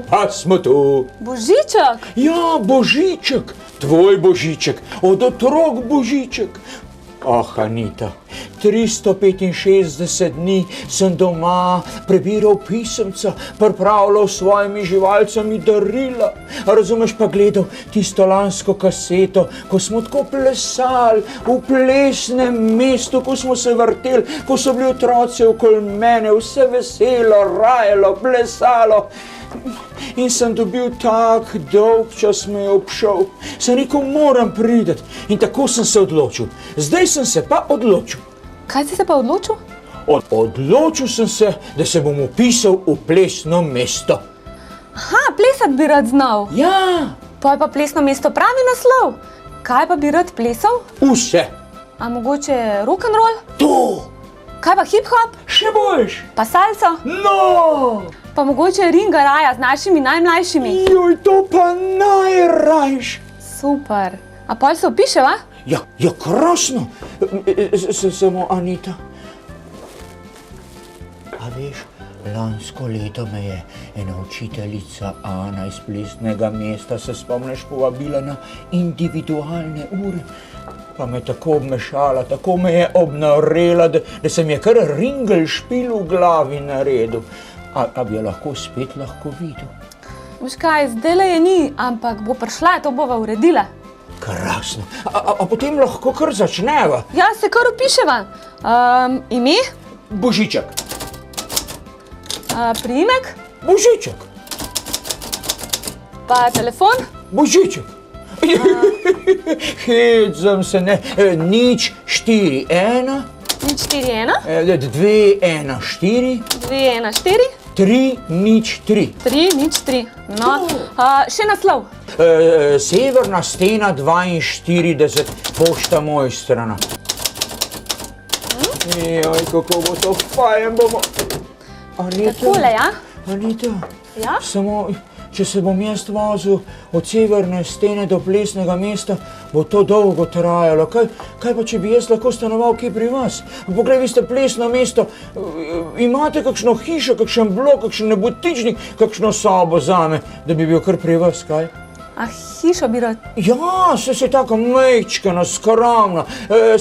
Pa smo tu. Božiček? Ja, Božiček, tvoj Božiček, od otrok Božiček. Anita, 365 dni sem doma prebiral pisemca, pripravljal s svojimi živalcami darila. Razumeš, pa gledal tisto lansko kaseto, ko smo tako plesali v plesnem mestu, ko smo se vrteli, ko so bili otroci okoli mene, vse veselo, rajalo, plesalo. In sem dobil tak dolg čas me je obšel. Sem rekel, moram priti. In tako sem se odločil. Zdaj sem se pa odločil. Kaj si se pa odločil? Odločil sem se, da se bom vpisal v plesno mesto. Aha, plesati bi rad znal. Ja. Pa je pa plesno mesto pravi naslov. Kaj pa bi rad plesal? Vse. A mogoče rock'n'roll? To. Kaj pa hip-hop? Še boljš. Pa salsa? No. Pa mogoče ringa raja z našimi najmlajšimi? Joj, to pa najrajš. Super. A pol se opiševa? Ja, krasno. Samo Anita. A veš, lansko leto me je ena učiteljica Ana iz plesnega mesta, se spomniš, povabila na individualne ure. Pa me tako obmešala, tako me je obnorela, da se mi je kar ringel špil v glavi naredil. A bi jo spet lahko videl? Veš kaj, zdajle je ni, ampak bo prišla, to bova uredila. Krasno. A potem lahko kar začneva? Ja, se kar opiševa. Ime? Božiček. Priimek? Božiček. Pa telefon? Božiček. Hecam se, ne. 041 041 214 214 303. 303. No, še naslov. Severna stena 42, pošta Mojstrana. Joj, kako bo to fajn, bomo... Takole, ja? Anita, ja? Samo, če se bom jaz vozil od severne stene do plesnega mesta, bo to dolgo trajalo. Kaj pa, če bi jaz lahko stanoval kje pri vas? Poglej, vi ste plesno mesto, imate kakšno hišo, kakšen blok, kakšen nebotičnik, kakšno sobo zame, da bi bil kar pri vas, kaj? A hišo bi rad? Ja, se tako majčkana, skromna.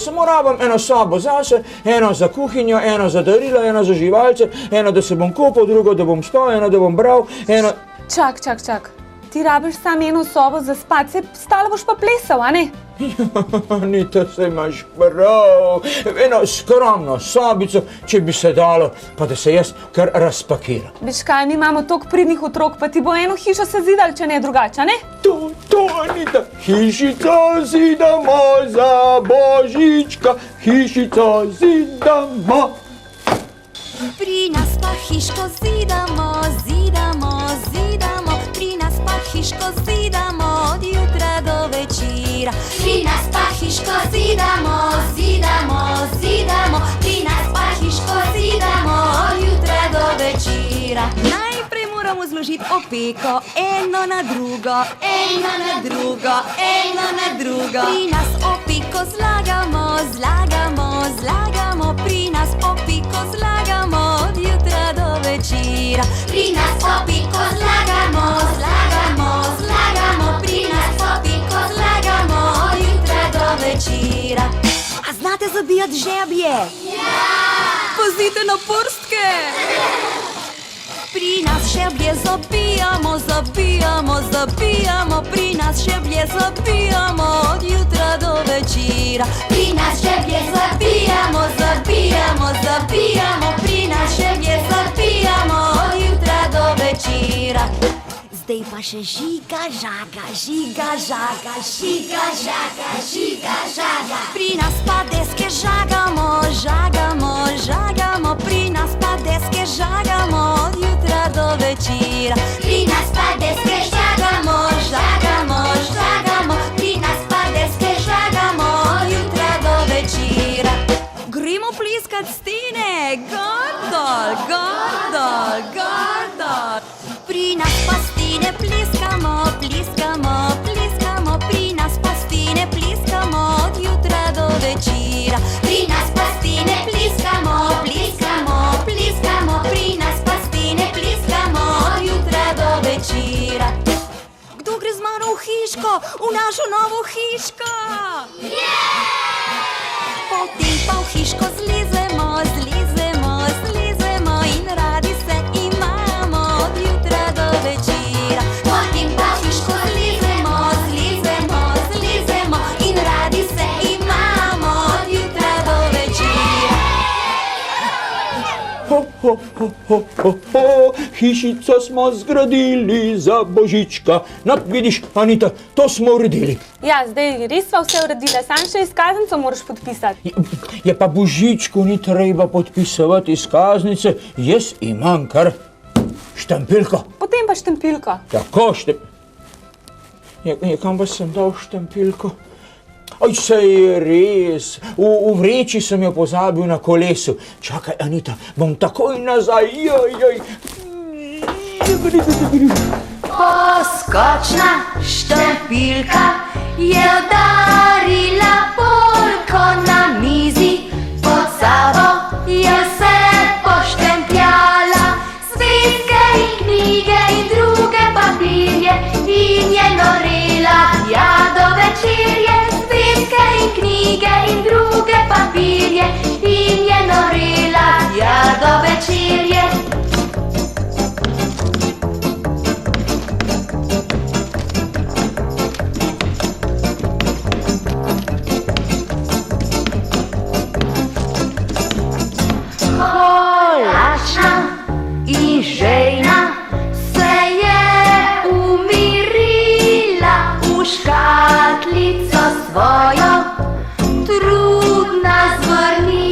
Samo rabim eno sobo zase, eno za kuhinjo, eno za darila, eno za živalce, eno da se bom kupil, drugo da bom stal, eno da bom bral, eno... Čak. Ti rabiš samo eno sobo za spat, se stalo boš pa plesal, a ne? Anita, se imaš prav. Eno skromno sobico, če bi se dalo, pa da se jaz kar razpakiram. Veš kaj, mi imamo toliko pridnih otrok, pa ti bo eno hišo se zidal, če ne drugače, a ne? To, Anita, hišico zidamo za Božička, hišico zidamo. Pri nas pa hiško zidamo, pri nas pa hiško zidamo od jutra do večera. Pri nas pa hiško zidamo, pri nas pa hiško zidamo od jutra do večera. Najprej moramo zložiti opeko, eno na drugo. Pri nas opeko zlagamo, pri nas opeko zlagamo od jutra do večera. Pri nas opeko zlagamo, pri nas opeko zlagamo od jutra do večera. A znate zabijati žeblje? Ja! Pazite na prstke! Pri nas žeblje zabijamo, pri nas žeblje zabijamo od jutra do večera. Pri nas žeblje zabijamo, pri nas žeblje zabijamo od jutra do večera. Zdaj pa še žiga, žaga. Pri nas pa deske žagamo, pri nas pa deske žagamo od jutra do večera. Pri nas pa deske žagamo, pri nas pa deske žagamo od jutra do večera. Gremo pliskat stene, gor dol. Pri nas pa stene pliskamo, pri nas pa stene pliskamo od jutra do večera. Pri nas pa stene pliskamo, pri nas pa stene pliskamo od jutra do večera. Kdo gre z mano v hiško, v našo novo hiško? Potem pa v hiško zlezemo in radi se imamo od jutra do večera. Potem pa v hiško zlezemo in radi se imamo od jutra do večera. Hišico smo zgradili za Božička. No, vidiš, Anita, to smo uredili. Ja, zdaj res sva vse uredila, samo še izkaznico moraš podpisati. Ja, pa Božičku ni treba podpisovati izkaznice, jaz imam kar štampilko. Potem pa štampilko. Tako, Ja, kam pa sem dal štampilko? Aj, sej res, v vreči sem jo pozabil na kolesu. Čakaj, Anita, bom takoj nazaj, Poskočna štampilka je udarila polko na mizi, pod sabo je vse poštempljala, zvezke in knjige in druge papirje in je norela, ja, do večerje. Zvezke in knjige in druge papirje in je norela, ja, do večerje. Lačna in žejna se je umirila v škatlico svojo, trudna zvrnila.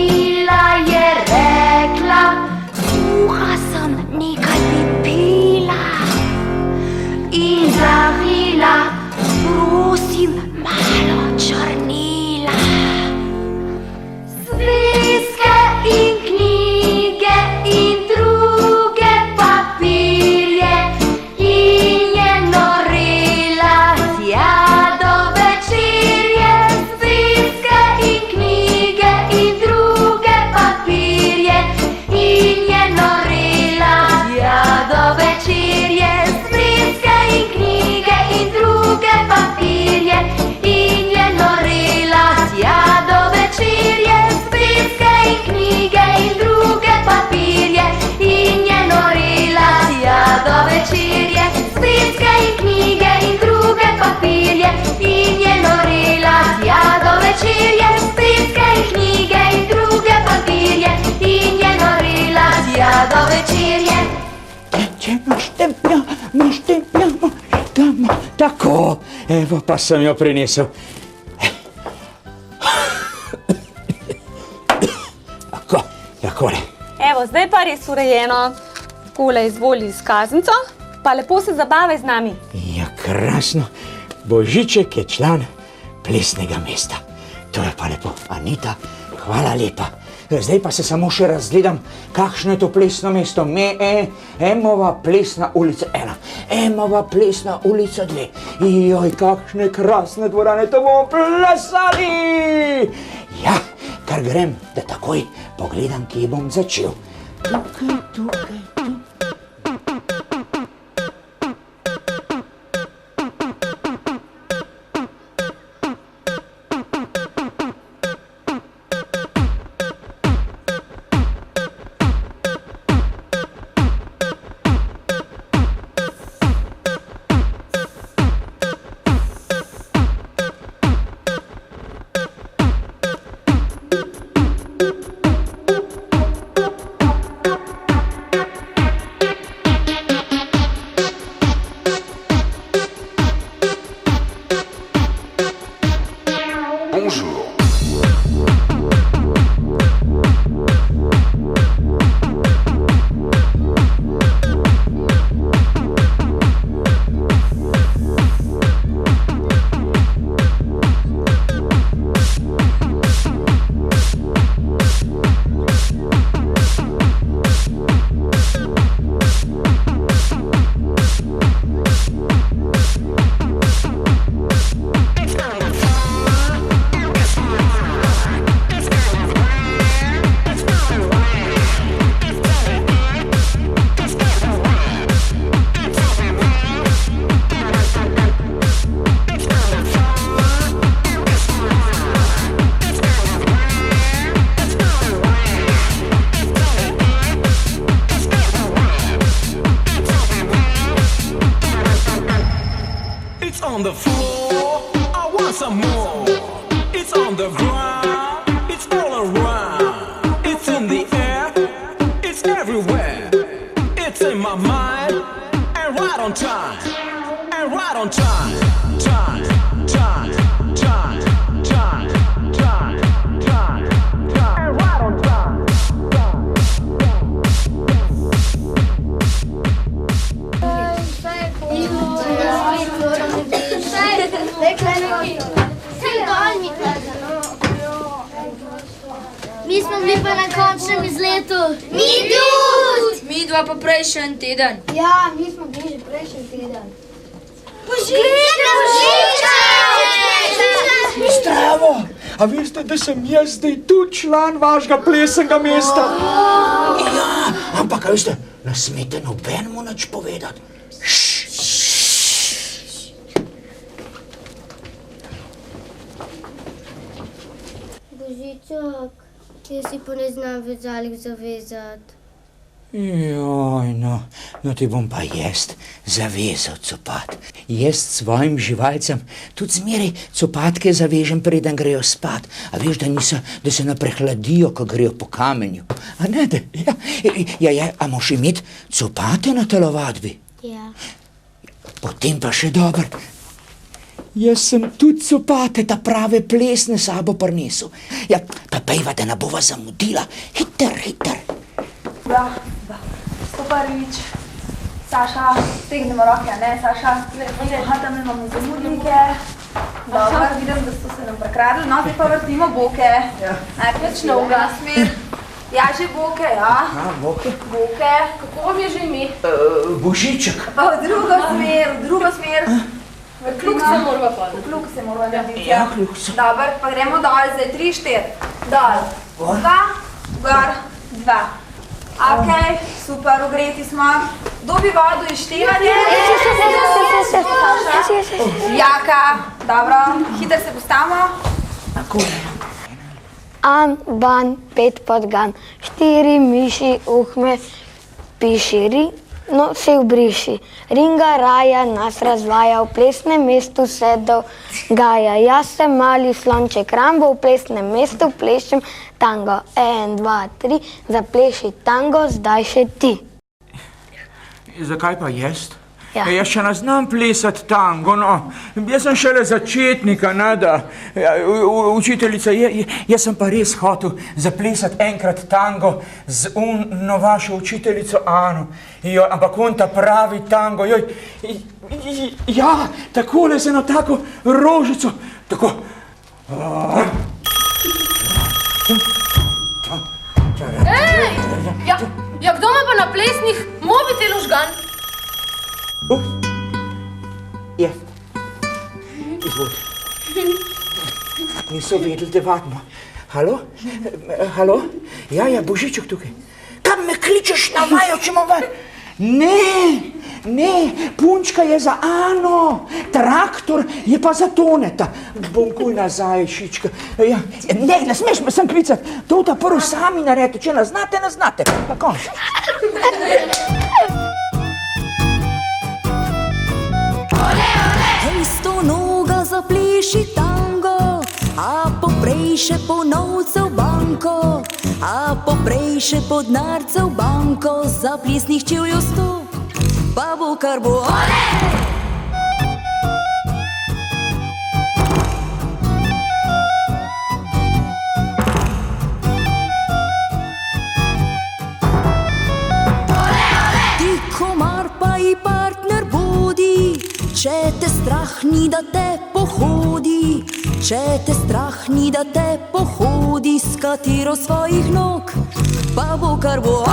Evo, pa sem jo prinesel. Tako, takole. Evo, zdaj pa res urejeno. Takole izvoli izkaznico, pa lepo se zabavaj z nami. Ja, krasno. Božiček je član plesnega mesta. To je pa lepo. Anita, hvala lepa. Zdaj pa se samo še razgledam, kakšno je to plesno mesto. Emova plesna ulica 1, Emova plesna ulica 2. Joj, kakšne krasne dvorane, to bomo plesali! Ja, kar grem, da takoj pogledam, kje bom začel. Tukaj. on the floor, I want some more. It's on the ground, it's all around. It's in the air, it's everywhere. It's in my mind, and right on time, and right on time. Time, time, time, time, time, time, time, and right on time. Mi smo bili pa na končnem izletu. Mi tudi! Mi dva pa prejšnji teden. Ja, mi smo bili že prejšnji teden. Zdravo! A veste, da sem jaz zdaj tu član vašega plesnega mesta? Ja, ampak, a veste, ne smete nobenemu nič povedati. Božiček, jaz si pa ne znam vezalih zavezati. Joj, no ti bom pa jaz zavezal copat. Jaz svojim živalcem tudi zmeraj copatke zavežem, preden grejo spat. A veš, da se ne prehladijo, ko grejo po kamenju. A ne, da, ja, a moš imeti copate na telovadbi? Ja. Potem pa še dobro. Jaz sem tudi copate, ta prave plesne sabo prinesel. Ja, pa pejva, da ne bova zamudila. Hiter. Da, Stoparič, Saša, stegnemo roke, a ne, Saša? Aha, tam imamo zamudnike. Dobro, vidim, da so se nam prekradli. No, zdaj pa vrtimo boke. Najprej šnovga smer. Ja, že boke, ja. Boke? Boke. Kako vam je že ime? Božiček. Pa v drugo smer. V kluk se morava pa. V kluk se morava narediti. Ja, kluk se. Dobar, pa gremo dol, zdaj 3, 4. Dol. 2, gor, 2. Okej, super, ugreti smo. Kdo bi vodu izštevali? Jaka, dobro, hitro se postavimo. An, ban, 5 podgan, 4 miši, uhme, piši, no se vbriši. Ringa raja nas razvaja, v plesnem mestu se dogaja. Jaz sem mali slonček Rambo, v plesnem mestu plešem tango. 1, 2, 3, zapleši tango, zdaj še ti. Zakaj pa jaz? Ja. Jaz še ne znam plesati tango, no. Jaz sem šele začetnika, ne da. Učiteljica, jaz sem pa res hotel zaplesati enkrat tango z vašo učiteljico Ano. Ampak on ta pravi tango, ja, takole z eno tako rožico, tako. Ej, ja kdo ima pa na plesnih mobitel užgan? Je. Izvod. Niso vedeli, da vadimo. Halo? Halo? Ja, Božiček tukaj. Kam me kličeš na vajo, če imam vaj? Ne, punčka je za Ano, traktor je pa za Toneta. Bom kuj nazaj, Šička. Ja, ne smeš me sem klicati. To da prvo sami naredite, če ne znate. Pa konč. Hej, stonoga zapleši tango, a poprej še po novce v banko, a poprej še po denarce v banko, za plesnih čevljev 100, pa bo kar bo. Ti komar pa i partner bodi, če te strah ni, da te pohodi, če te strah ni, da te pohodi, s katero svojih nog, pa bo kar bo.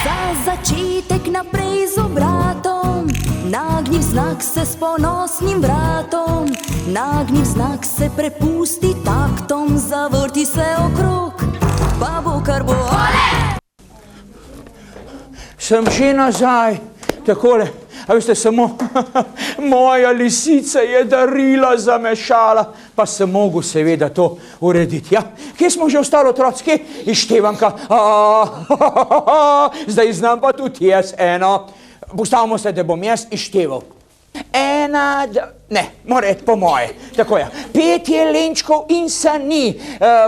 Za začetek naprej z obratom, nagni v znak se s ponosnim vratom, nagni v znak se prepusti taktom, zavrti se okrog, pa bo kar bo. Sem že nazaj, takole, a veste, samo moja lisica je darila zamešala, pa sem mogel seveda to urediti. Ja, kje smo že ostali otroci, kje? Izštevanka, zdaj znam pa tudi jaz eno. Postavimo se, da bom jaz izšteval. 1, 2, ne, mora iti po moje. Tako je. 5 jelenčkov in sani,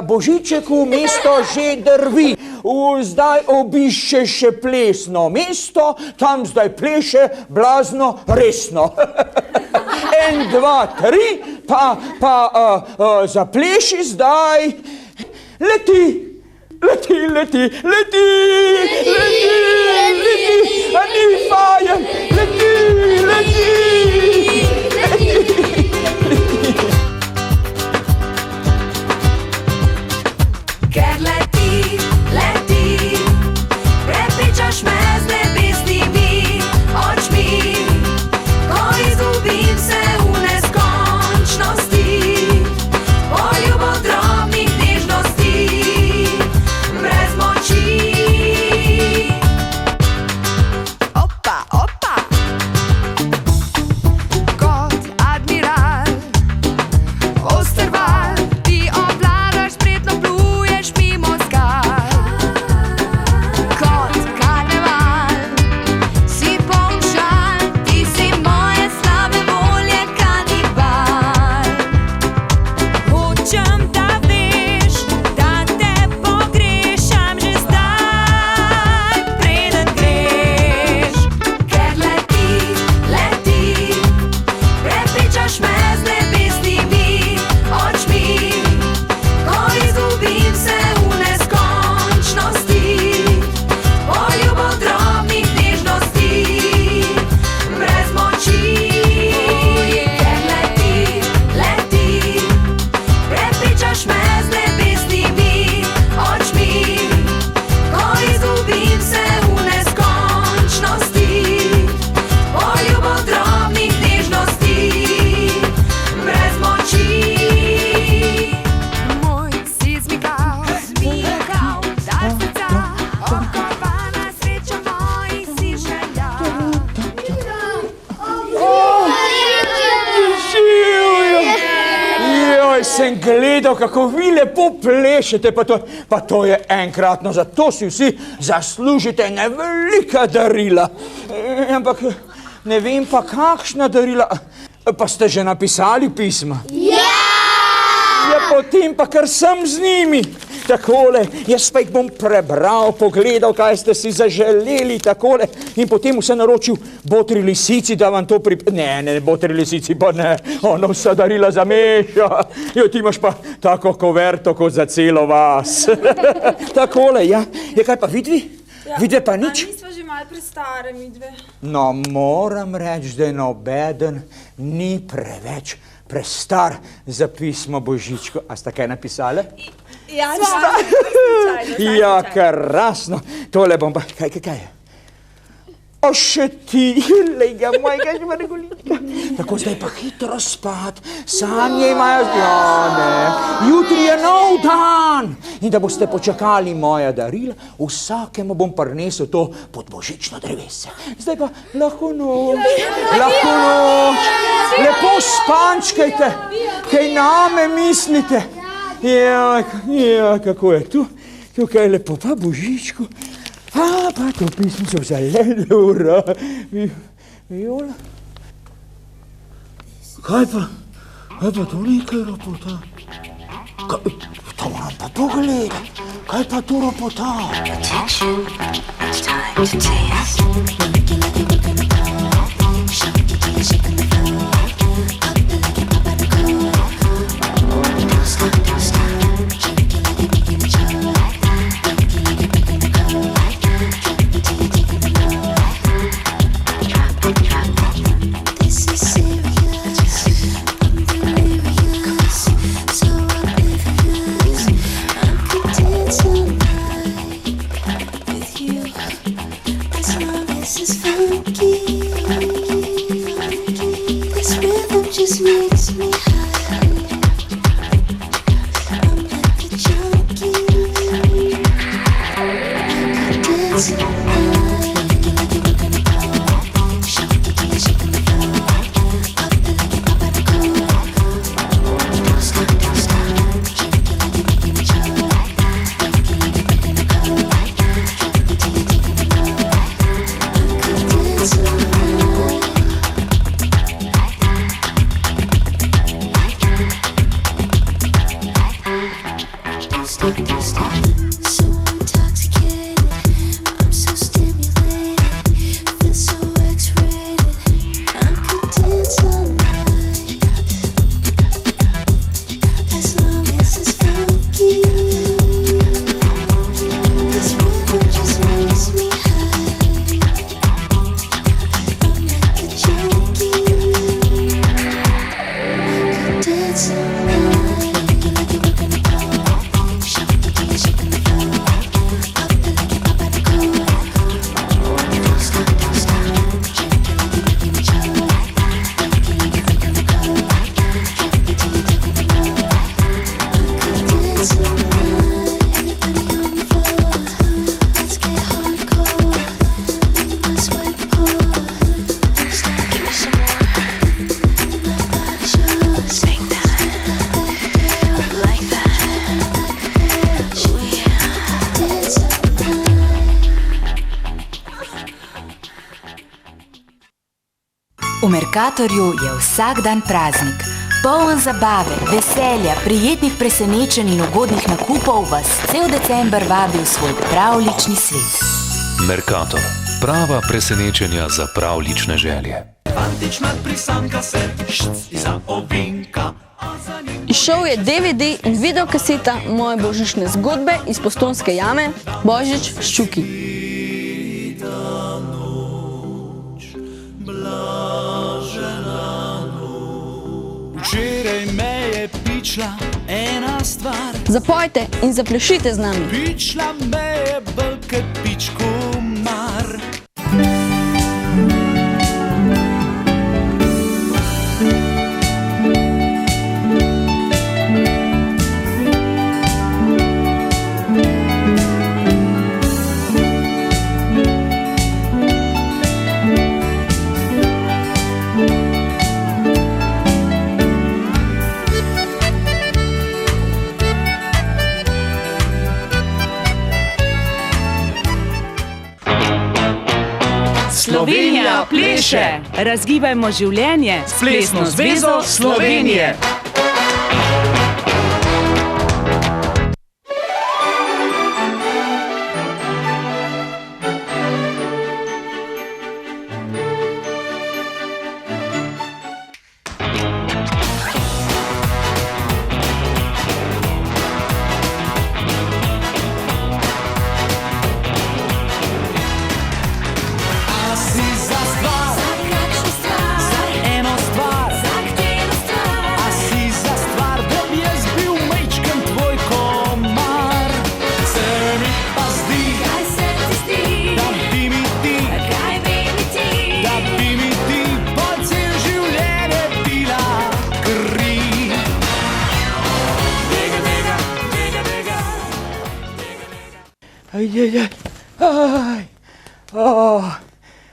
Božiček v mesto že drvi. Zdaj obišče še plesno mesto, tam zdaj pleše blazno resno. 1, 2, 3, pa zapleši zdaj. Leti, a ni fajen, leti. Ker leti, prepričaš me z nebesnimi očmi, ko izgubim se v neskončnosti, poljubo drobnih nežnosti, brez moči. Opa, kot admiral, oster val, ti obvladaš, spretno pluješ mimo skal. Kot karneval, si poln šal, ti si moje slabe volje kanibal. Hočem, da veš, da te pogrešam že zdaj, preden greš. Ker leti, prepričaš me z nebesnimi očmi, ko izgubim se v neskončnosti, poljubo drobnih nežnosti, brez moči. Ker leti, prepričaš me z nebesnimi očmi, ko izgubim se v neskončnosti, poljubo drobnih nežnosti, brez moči. Moj si zmigal, daj srca, okovana sreča mojih si želja. Joj, sem gledal, kako vi lepo plešete, pa to je enkratno, zato si vsi zaslužite ene velika darila. Ampak ne vem pa, kakšna darila. Pa ste že napisali pisma? Ja! Ja, potem pa kar sem z njimi. Takole, jaz pa jih bom prebral, pogledal, kaj ste si zaželeli, takole. In potem vse naročil Botri lisici, da vam to Ne, Botri lisici pa ne, ona vsa darila zameša. Jo, ti imaš pa tako koverto kot za celo vas. Takole, ja. Ja, kaj pa vidvi? Vidve pa nič? A nisva že malo prestare, midve? No, moram reči, da nobeden ni preveč prestar za pismo Božičko. A sta kaj napisali? Ja, Ja, krasno. Tole bom pa... Kaj je? O, še ti, lega mojega žvrgolička. Tako zdaj pa hitro spat. Sanje imajo... Ja, ne. Jutri je nov dan. In da boste počakali moja darila, vsakemu bom prinesel to pod božično drevesce. Zdaj pa lahko noč. Lahko noč. Lepo spančkajte, kaj name mislite. Ja, kako je tu? Tukaj je lepo, pa Božičku. Pa to pismo so vzalele, ura. Viola? Kaj pa to nekaj ropota? To moram pa pogledati. Kaj pa to ropota? Attention, it's time to dance. Working like you're working the pole. Shake it till you're shaking the floor. Up the like you pop out the cool. Don't stop, don't stop. Shake it like you're making a show. Working like you're breaking the code. Drop it till you're taking the low. Drop it, drop it. This is serious. I'm delirious. So oblivious. I could dance all night with you. As long as it's funky. This rhythm just makes me high. I'm like a junkie. I could dance all night. Working like you're working the pole. Shake it till you're shaking the floor. Up the like you pop out the cool. Don't stop, don't stop. Shake it like you're making a show. Working like you're breaking the code. Drop it till you're taking the low. I could dance all night. Don't stop, don't stop. So intoxicated, I'm so stimulated, feel so X-rated. I could dance all night, as long as it's funky. This rhythm just makes me high. I'm like a junkie. I could dance all night. Working like you're working the pole. Shake it till you're shaking the floor. Up the like you pop out the cool. Don't stop, don't stop. Shake it like you're making a show. Working like you're breaking the code. Drop it till you're taking the low. I could dance all night. Everybody on the floor. Let's get hardcore. Look at my sweat pour. Don't stop, give me some more. My body shows. Take that. Like that. Dance all night. V Mercatorju je vsak dan praznik. Poln zabave, veselja, prijetnih presenečenj in ugodnih nakupov vas cel december vabi v svoj pravlični svet. Mercator. Prava presenečenja za pravlične želje. Fantična prisanka se za ovinka. Izšel je DVD in videokaseta moje božične zgodbe iz Postojnske jame, Božič s Čuki. Včeraj me je pičla ena stvar. Zapojte in zaplešite z nami. Pičla me je velike pičku mar. Slovenija pleše. Razgibajmo življenje s Plesno zvezo Slovenije.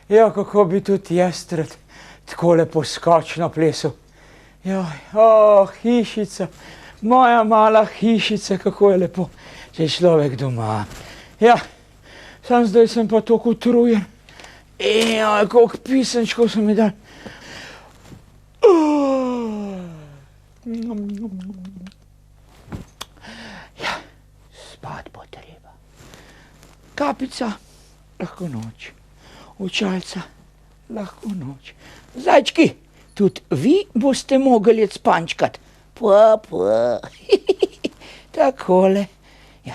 Ja, kako bi tudi jaz rad takole poskočno plesal. Hišica, moja mala hišica, kako je lepo, če je človek doma. Ja, sam zdaj sem pa toliko utrujen. Koliko pisenčkov so mi dali. Ja, spat bo treba. Kapica, lahko noč. Učalca, lahko noč. Zajčki, tudi vi boste mogli spančkat. Takole. Ja,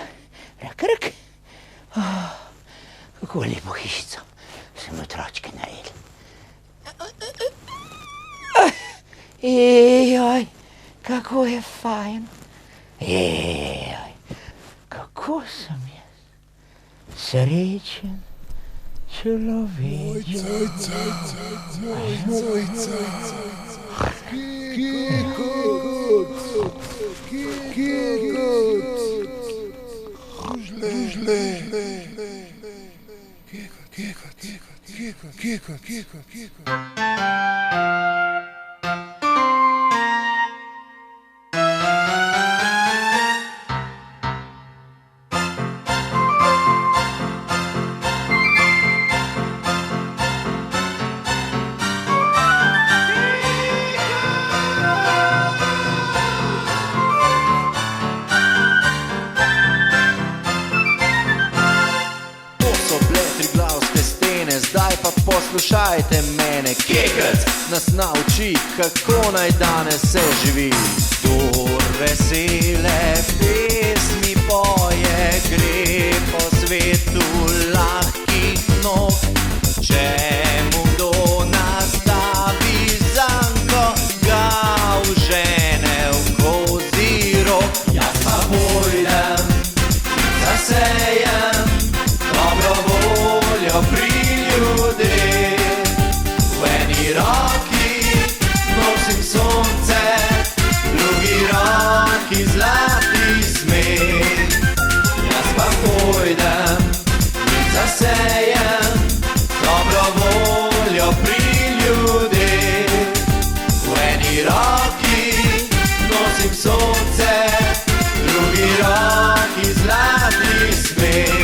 rak. Kako lepo hišico sem otročke naredil. Kako je fajn. Kako sem jaz srečen človek. Poslušajte mene, Kekec nas nauči, kako naj danes se živi. Kdor vesele pesmi poje, gre po svetu lahkih nog. Če mu kdo nastavi zanko, ga užene v kozji rog. Jaz pa pojdem, zasejem dobro voljo pri ljudeh. V eni roki nosim sonce, drugi roki zlati smeh. Jaz pa pojdem in zasejem dobro voljo pri ljudeh. V eni roki nosim sonce, drugi roki zlati smeh.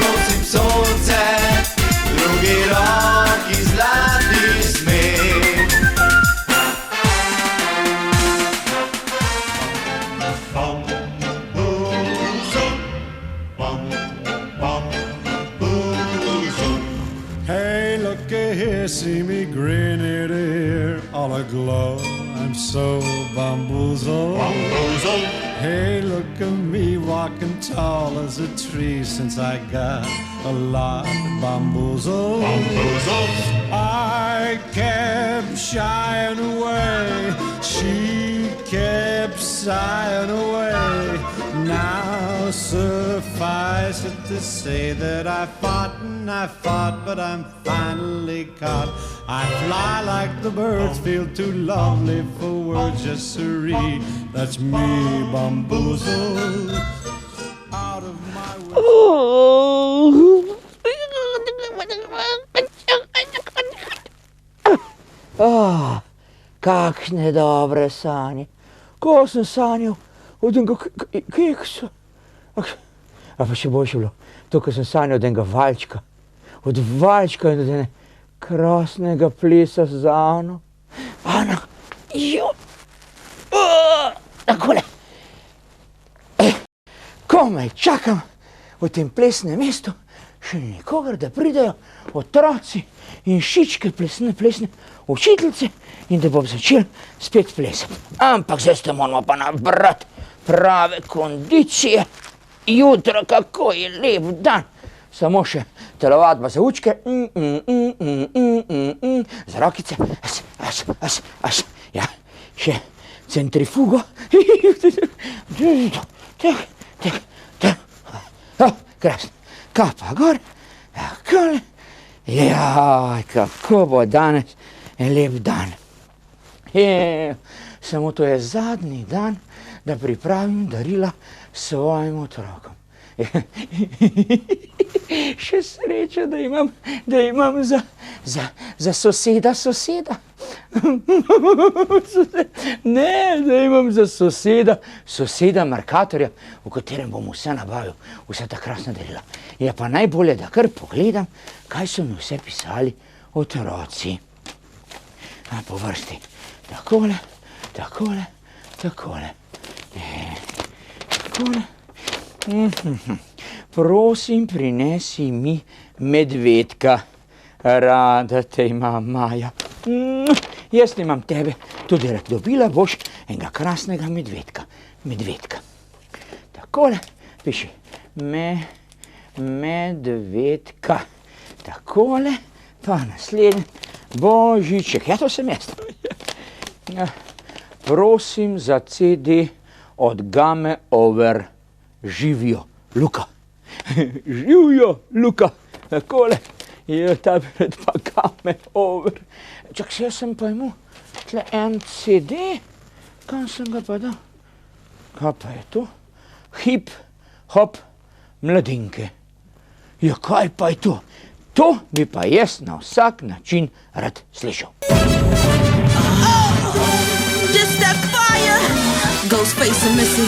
Nosim sonce, drugi roki zlati smeh. bamboozle. Hey, look at me walking tall as a tree since I got a lot of bamboozle. I kept shying away, she kept sighing away. Now suffice it to say that I fought and I fought, but I'm finally caught. I fly like the birds, feel too lovely for words, just to read. That's me, bamboozled out of my way. Kakšne dobre sanje. Ko sem sanjal od enega keksa. A pa še boljše bilo, to, ko sem sanjal od enega valčka. Od valčka in od ene krasnega plesa z Ano. Ana, jo. Takole. Komaj čakam v tem plesnem mestu še nikogar, da pridejo otroci in šičke plesne učiteljice in da bom začel spet plesati. Ampak zdaj se moramo pa nabrati prave kondicije. Jutro, kako je lep dan. Samo še telovadba za učke. Z rokice. Ja, še centrifugo. Krasno. Kapa gor. Takole. Jaj, kako bo danes lep dan. Samo to je zadnji dan, da pripravim darila svojim otrokom. Še sreča, da imam za soseda. Ne, da imam za soseda Markatorja, v katerem bom vse nabavil, vsa ta krasna darila. Je pa najbolje, da kar pogledam, kaj so mi vse pisali otroci. Po vrsti. Takole. Prosim, prinesi mi medvedka. Rada te imam, Maja. Jaz imam tebe, tudi dobila boš enega krasnega medvedka. Takole, piši. Medvedka. Takole, pa naslednji. Božiček. Ja, to sem jaz. Prosim za CD od Game Over. Živijo, Luka. Živijo, Luka. Takole je ta pred pa Game Over. Čak, jaz sem pa imel tle en CD. Kam sem ga pa dal? Kaj pa je to? Hip, hop, mladinke. Ja, kaj pa je to? To bi pa jaz na vsak način rad slišal. Just that fire. Ghostface and Missy.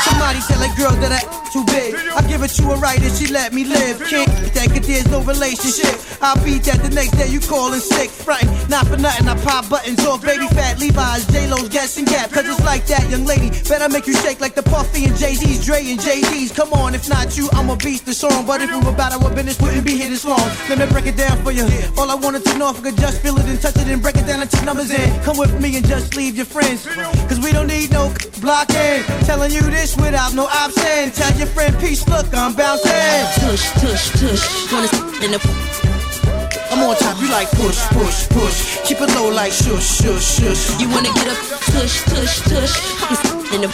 Somebody tell a girl that I too big. I give it to her right and she let me live. Can't think that there's no relationship. I'll beat that the next day you callin' sick. Right, not for nothing, I pop buttons off baby fat Levi's, J-Lo's, guessing Gap. Cause it's like that, young lady. Better make you shake like the Puffy and Jay-Z's, Dre and Jay-Z's. Come on, if not you, I'm a beast the song. But if we were about our business, wouldn't be here this long. Let me break it down for you. All I wanted to know if I could just feel it and touch it and break it down and take numbers in. Come with me and just leave your friends. Cause we don't need no blocking. Telling you this without no option. Tell your friend peace, look, I'm bouncing. Tush, tush, tush. Wanna in the I'm on top, you like push, push, push. Keep it low like shush, shush, shush. You wanna get up, tush, tush, tush. In the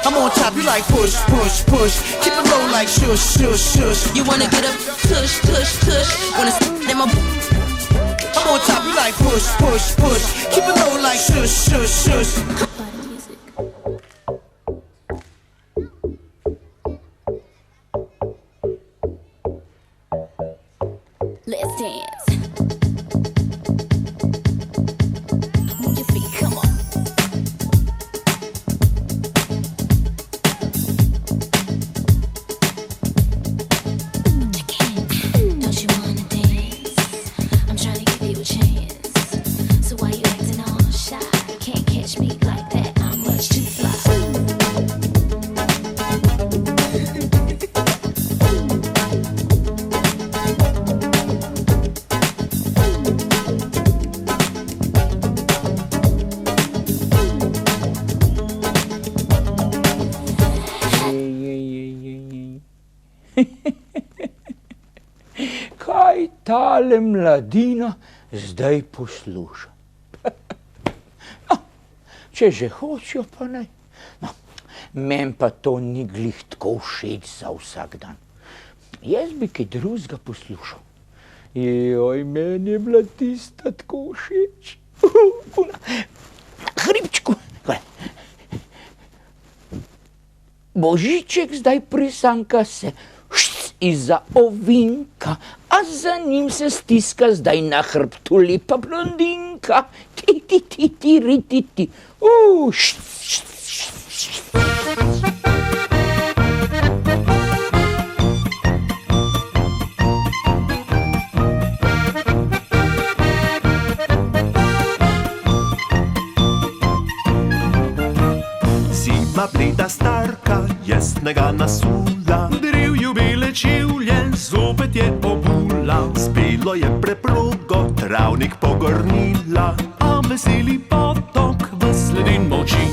I'm on top, you like push, push, push. Keep it low like shush, shush, shush. You wanna get up, tush, tush, tush. Wanna in my I'm on top, you like push, push, push. Keep it low like shush, shush, shush. Let's dance. Move your feet, come on. Don't you wanna dance? I'm trying to give you a chance. So why you acting all shy? Can't catch me like that. I'm much too fly. Kaj tale mladina zdaj posluša? No, če že hočejo, pa naj. No, men pa to ni glih tako všeč za vsak dan. Jaz bi kaj drugega poslušal. Joj, meni je bila tista tako všeč. Hribčku. Božiček zdaj prisanka se iza ovinka, a za njim se stiska zdaj na hrbtu lepa blondinka. Ti, ti, ti, ti, ri, ti, ti. Zima bleda starka jasnega nasula, drevju bele čevlje zopet je obula. Spelo je preprogo, travnik pogrnila, a veseli potok v sledin moči.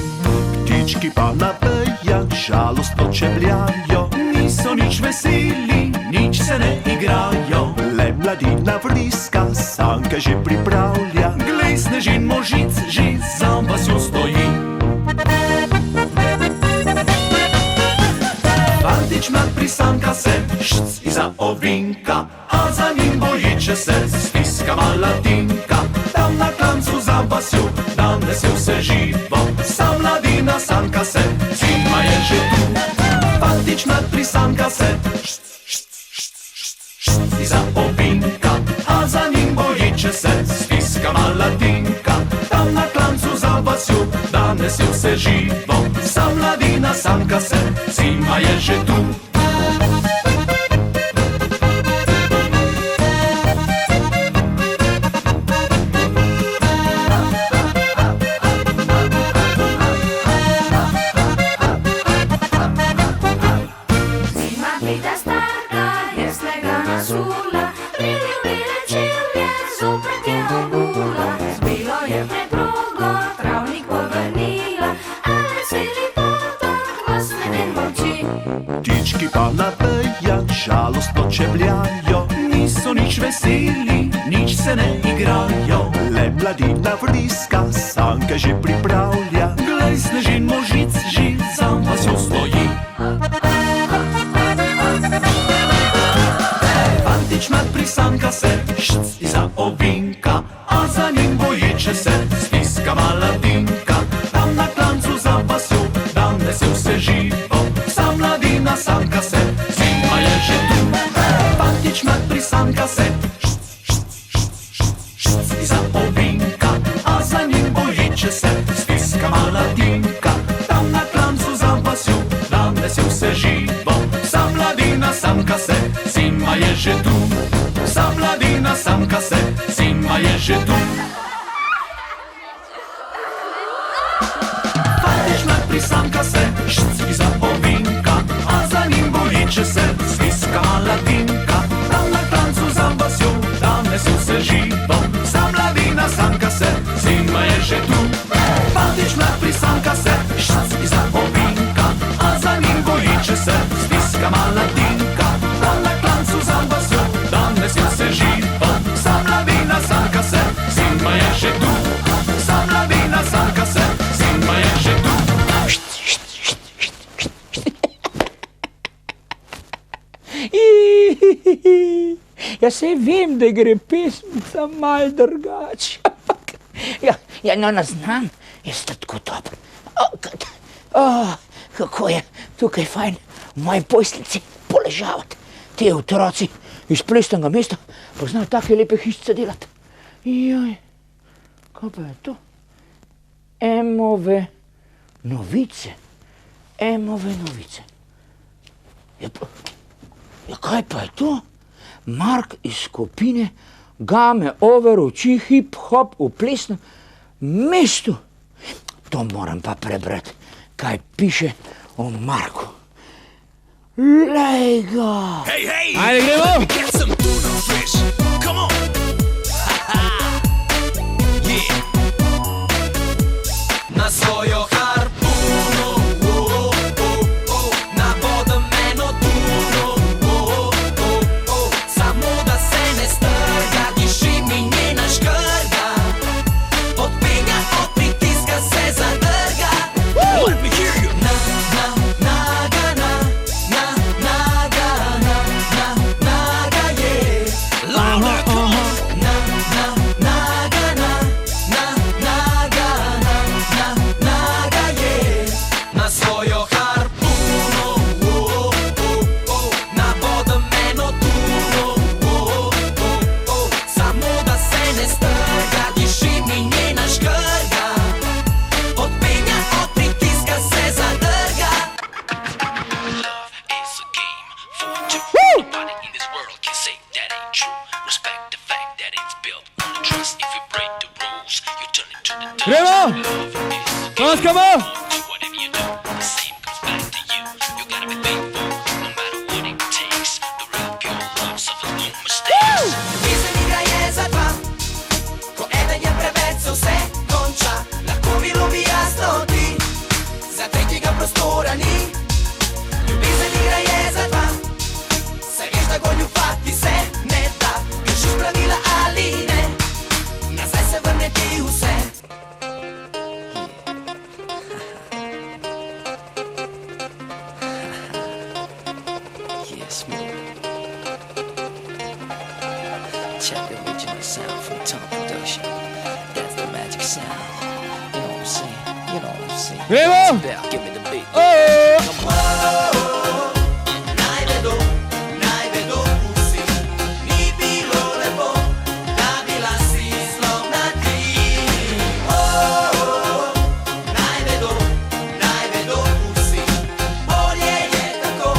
Ptički pa na vejah žalostno čebljajo, niso nič veseli, nič se ne igrajo. Le mladina vriska, sanke že pripravlja, glej snežin možic že za vasjo stoji. Fantič mlad prisanka se, iza ovinka, a za njim bojiče se, stiska mala Tinka. Tam na klancu za vasjo, danes je vse živo, sa mladina sanka se, zima je že tu. Fantič mlad prisanka se, iza ovinka, a za njim bojiče se, stiska mala Tinka. Tam na klancu za vasjo, danes je vse živo, sa mladina sanka se, zima je že tu. Ptički pa na vejah žalostno čebljajo, niso nič veseli, nič se ne igrajo. Le mladina vriska, sanke že pripravlja, glej snežin možic že za vasjo stoji. Fantič mlad prisanka se, iza ovinka, a za njim bojiče se, stiska mala Tinka. Tam na klancu za vasjo, danes je vse živo, sa mladina sanka se, zima je že tu. Fantič mlad prisanka se, iza ovinka, a za njim bojiče se, stiska mala Tinka. Tam na klancu za vasjo, danes je vse živo, sa mladina sanka se, zima je že tu. Sa mladina sanka se, zima je že tu. Fantič mlad prisanka se, iza ovinka, a za njim bojiče se, stiska mala Tinka. Tam na klancu za vasjo, danes je vse živo, sa mladina sanka se, zima je že tu. Fantič mlad prisanka se, iza ovinka, a za njim bojiče se, stiska mala Tinka. Tam na klancu za vasjo, danes je vse živo, sa mladina sanka se, zima je že tu. Sa mladina sanka se, zima je že tu. Jaz se vem, da gre pesmica mal drugače, ampak ja, no, ne znam, jaz sta tako dobro. Kako je tukaj fajn v moji posteljici poležavati. Ti otroci iz plesnega mesta pa znajo take lepe hišice delati. Joj, kaj pa je to? Emove novice. Emove novice. Ja, kaj pa je to? Mark iz skupine Game Over uči hip-hop v plesnem mestu. To moram pa prebrati, kaj piše o Marku. Lej ga! Hey, hey! Ajde, gremo! Get some tuna fish. Come on! Yeah! Na svojo harpuno, na vodomeno tuno, come on! Ljubezen igra je za dva, ko eden je preveč se vse konča. Lahko mi ljubi jasno ti, za tretjega prostora ni. Ljubezen igra je za dva, saj veš, da goljufati se ne da. Kršiš pravila ali ne, nazaj se vrne ti vse. Yes, man. Check the original sound from Tom Production. That's the magic sound. You know what I'm saying? You know what I'm saying? Gremo! Give me the beat. Come on. Naj vedo vsi, ni bilo lepo, da bila si zlobna ti. Naj vedo vsi, bolje je tako,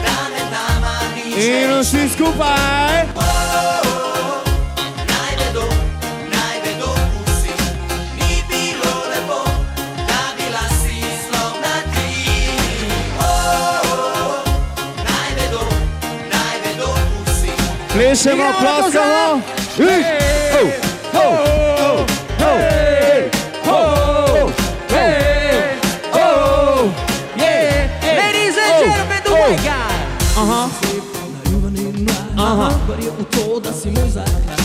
da med nama nič več. In vsi skupaj! Naj vedo vsi, ni bilo lepo, da bila si zlobna ti. Naj vedo vsi. Plešemo, ploskamo! Ho, ho, ho, ho, ho, ho, yeah! Ladies and gentlemen, the white guy. Verjel v to, da si moj zaklad,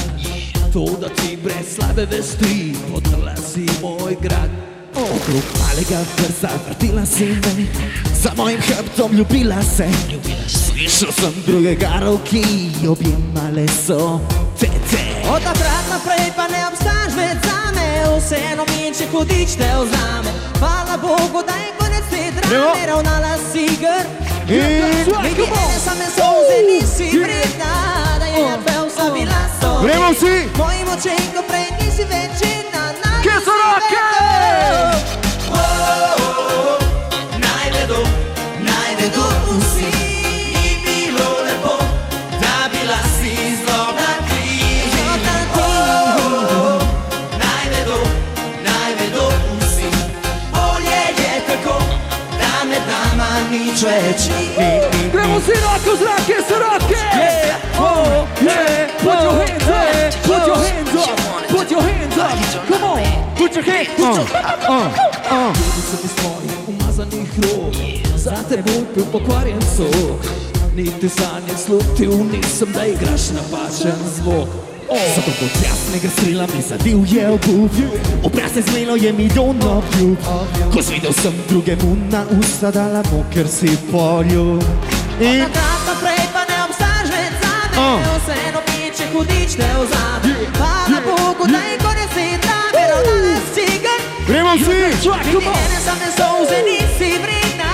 to, da ti brez slabe vesti podrla si moj grad. Okrog malega vrza vrtila si me, za mojim hrbtom ljubila se. Slišal sem druge garovki, objemale so tete. Od takrat naprej pa ne obstajaš več zame, vseeno mi je, če hudič te vzame. Hvala Bogu, da je konec te drame, ravnala si grd. Niti ene same solze nisi vredna, da je pel vsa bila solna. Gremo vsi! Mojim očem, ko prej nisi več jedna, Kje so roke? Naj vedo vsi, ni bilo lepo, da bila si zlobna ti. Naj vedo vsi, bolje je tako, da med nama nič več ni. Gremo vsi roko v zrak, kje so roke? Oh, yeah, put your hands up, put your hands up, put your hands up, come on, put your hands up. Ljudi sem iz tvojih umazanih rok, za teboj pil pokvarjen sok. Niti sanje slutil nisem, da igraš napačen zvok. Zato kot jasnega strela mi zadivje obup, obraz je zmelo je milijon obljub. Ko zvidel sem drugemu na usta dala mu, ker si poljub. Od takrat naprej pa ne obstajaš več zame, vseeno mi je, če hudič te vzame. Hvala Bogu, da je konec te drame, ravnala si grd. Gremo vsi! Niti ene same solze nisi vredna.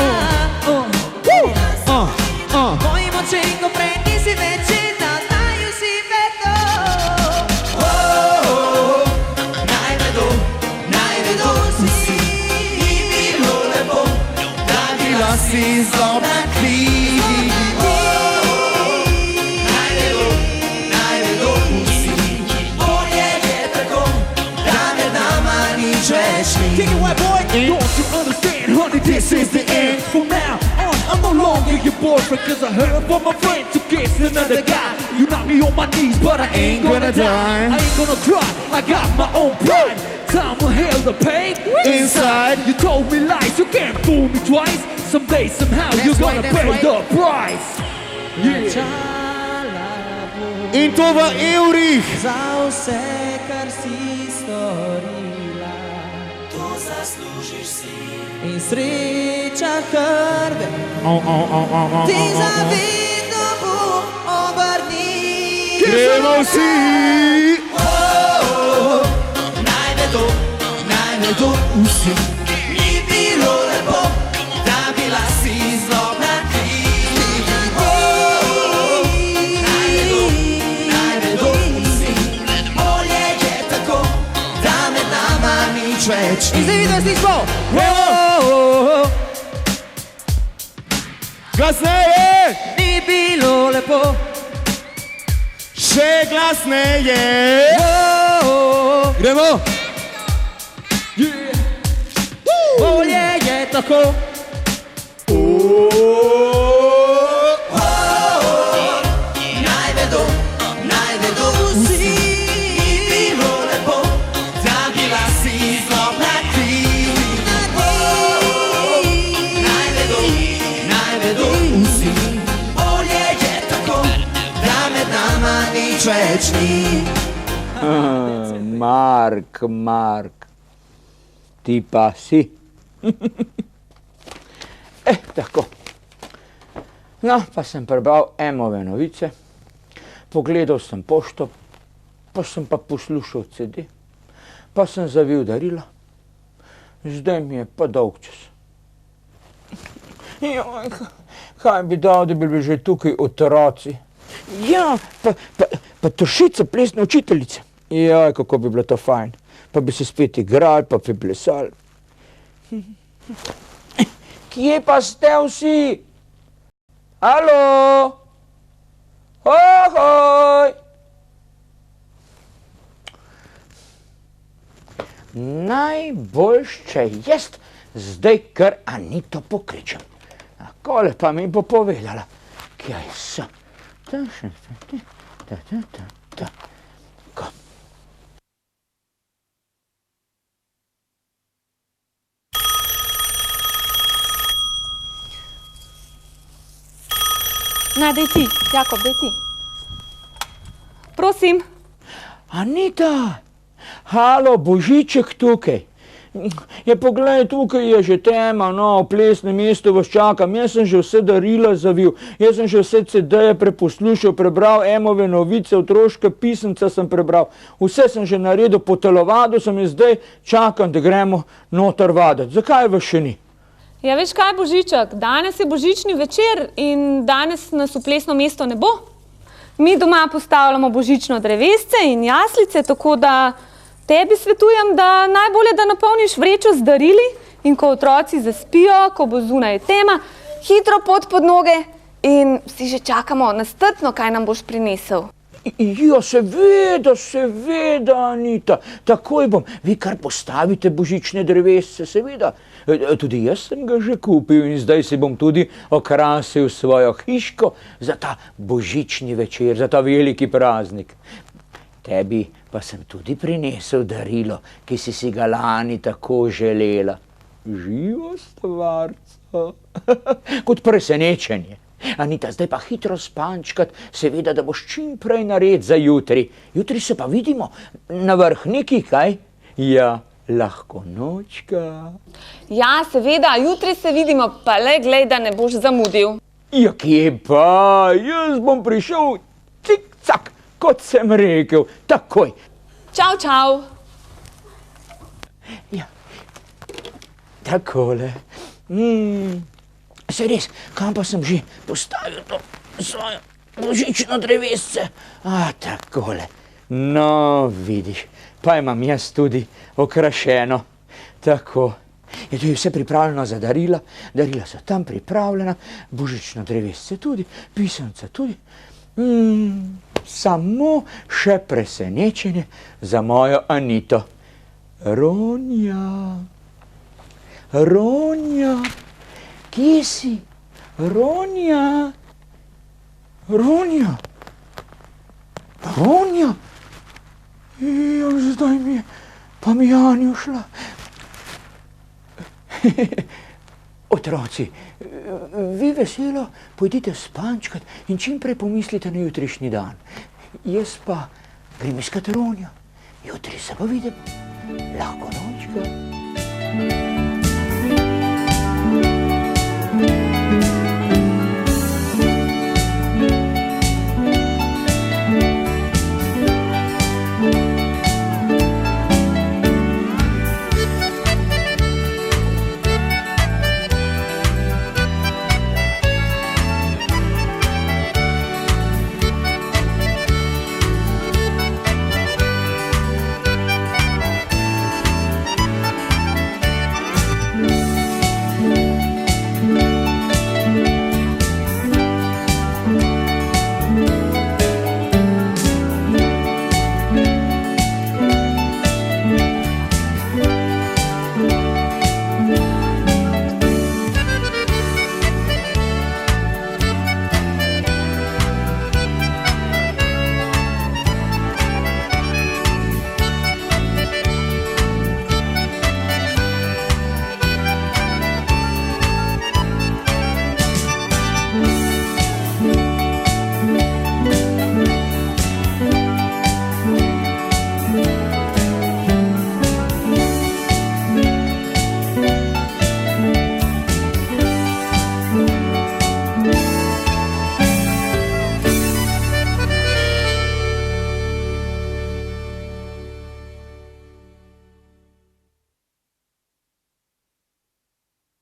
Mojim očem, ko prej nisi več jedna, naj vsi vedo. Naj vedo vsi, ni bilo lepo, da bila si zlobna ti. Naj vedo vsi, bolje je tako, da med nama nič več ni. Kick it, white boy. Don't you understand, honey, this is the end. From now on, I'm no longer your boyfriend, cause I heard from my friend to kiss another guy. You knock me on my knees, but I ain't gonna die. I ain't gonna cry, I got my own pride. Time will heal the pain inside. You told me lies, you can't fool me twice. Someday, somehow, you're gonna pay the price. Yeah. In to v evrih! Za vse, kar si storila, to zaslužiš si. In sreča krve ti zavedno bo obrni. Gremo vsi! Naj vedo vsi, ni bilo lepo, da bila si zlobna ti. Naj vedo vsi, bolje je tako, da med nama nič več ni. In zdaj vidim, slišmo! Glasneje! Ni bilo lepo, še glasneje! Gremo! tako. Naj vedo vsi, bilo lepo, da bila si zlobna ti. Naj vedo vsi, bolje je tako, da med nama nič več ni. Mark, ti pa si. Tako. No, pa sem prebral Emove novice, pogledal sem pošto, pa sem pa poslušal CD, pa sem zavil darila. Zdaj mi je pa dolg čas. Joj, kaj bi dal, da bi bili že tukaj otroci? Ja, pa Tršica, plesne učiteljice. Joj, kako bi bilo to fajn. Pa bi se spet igrali, pa bi plesali. Kje pa ste vsi? Alo? Ohoj! Najboljš, če jaz zdaj kar Anito pokličem. Takole pa mi bo povedala, kje sem. Ko. Na, daj ti, Jakob, daj ti. Prosim. Anita, halo, Božiček tukaj. Ja, poglej, tukaj je že tema, no, v plesnem mestu vas čakam. Jaz sem že vse darila zavil, jaz sem že vse CD-je preposlušal, prebral Emove novice, otroška pisemca sem prebral. Vse sem že naredil, po telovadu sem in zdaj čakam, da gremo noter vaditi. Zakaj vas še ni? Ja, veš kaj, Božiček, danes je božični večer in danes nas v plesno mesto ne bo. Mi doma postavljamo božično drevesce in jaslice, tako da tebi svetujem, da najbolje, da napolniš vrečo z darili in ko otroci zaspijo, ko bo zunaj tema, hitro pot pod noge in vsi že čakamo nastrpno, kaj nam boš prinesel. Ja, seveda, Anita, takoj bom. Vi kar postavite božične drevesce, seveda. Tudi jaz sem ga že kupil in zdaj si bom tudi okrasil svojo hiško za ta božični večer, za ta veliki praznik. Tebi pa sem tudi prinesel darilo, ki si ga lani tako želela. Živo stvarco. Kot presenečenje. Anita, zdaj pa hitro spančkat, seveda, da boš čim prej nared za jutri. Jutri se pa vidimo na Vrhniki, kaj? Ja, lahko nočka. Ja, seveda, jutri se vidimo, pa le glej, da ne boš zamudil. Ja, kje pa? Jaz bom prišel cik-cak, kot sem rekel, takoj. Čau, čau. Ja, takole. Se res, kam pa sem že postavil to svojo božično drevesce? Takole. No, vidiš, pa imam jaz tudi okrašeno. Tako. Je tu vse pripravljeno za darila, darila so tam pripravljena, božično drevesce tudi, pisemca tudi. Samo še presenečenje za mojo Anito. Ronja, kje si? Ronja? Zdaj mi je pa Mijani ušla. Otroci, vi veselo pojdite spančkat in čim prej pomislite na jutrišnji dan. Jaz pa grem iskat Ronjo. Jutri se pa vidimo. Lahko nočka.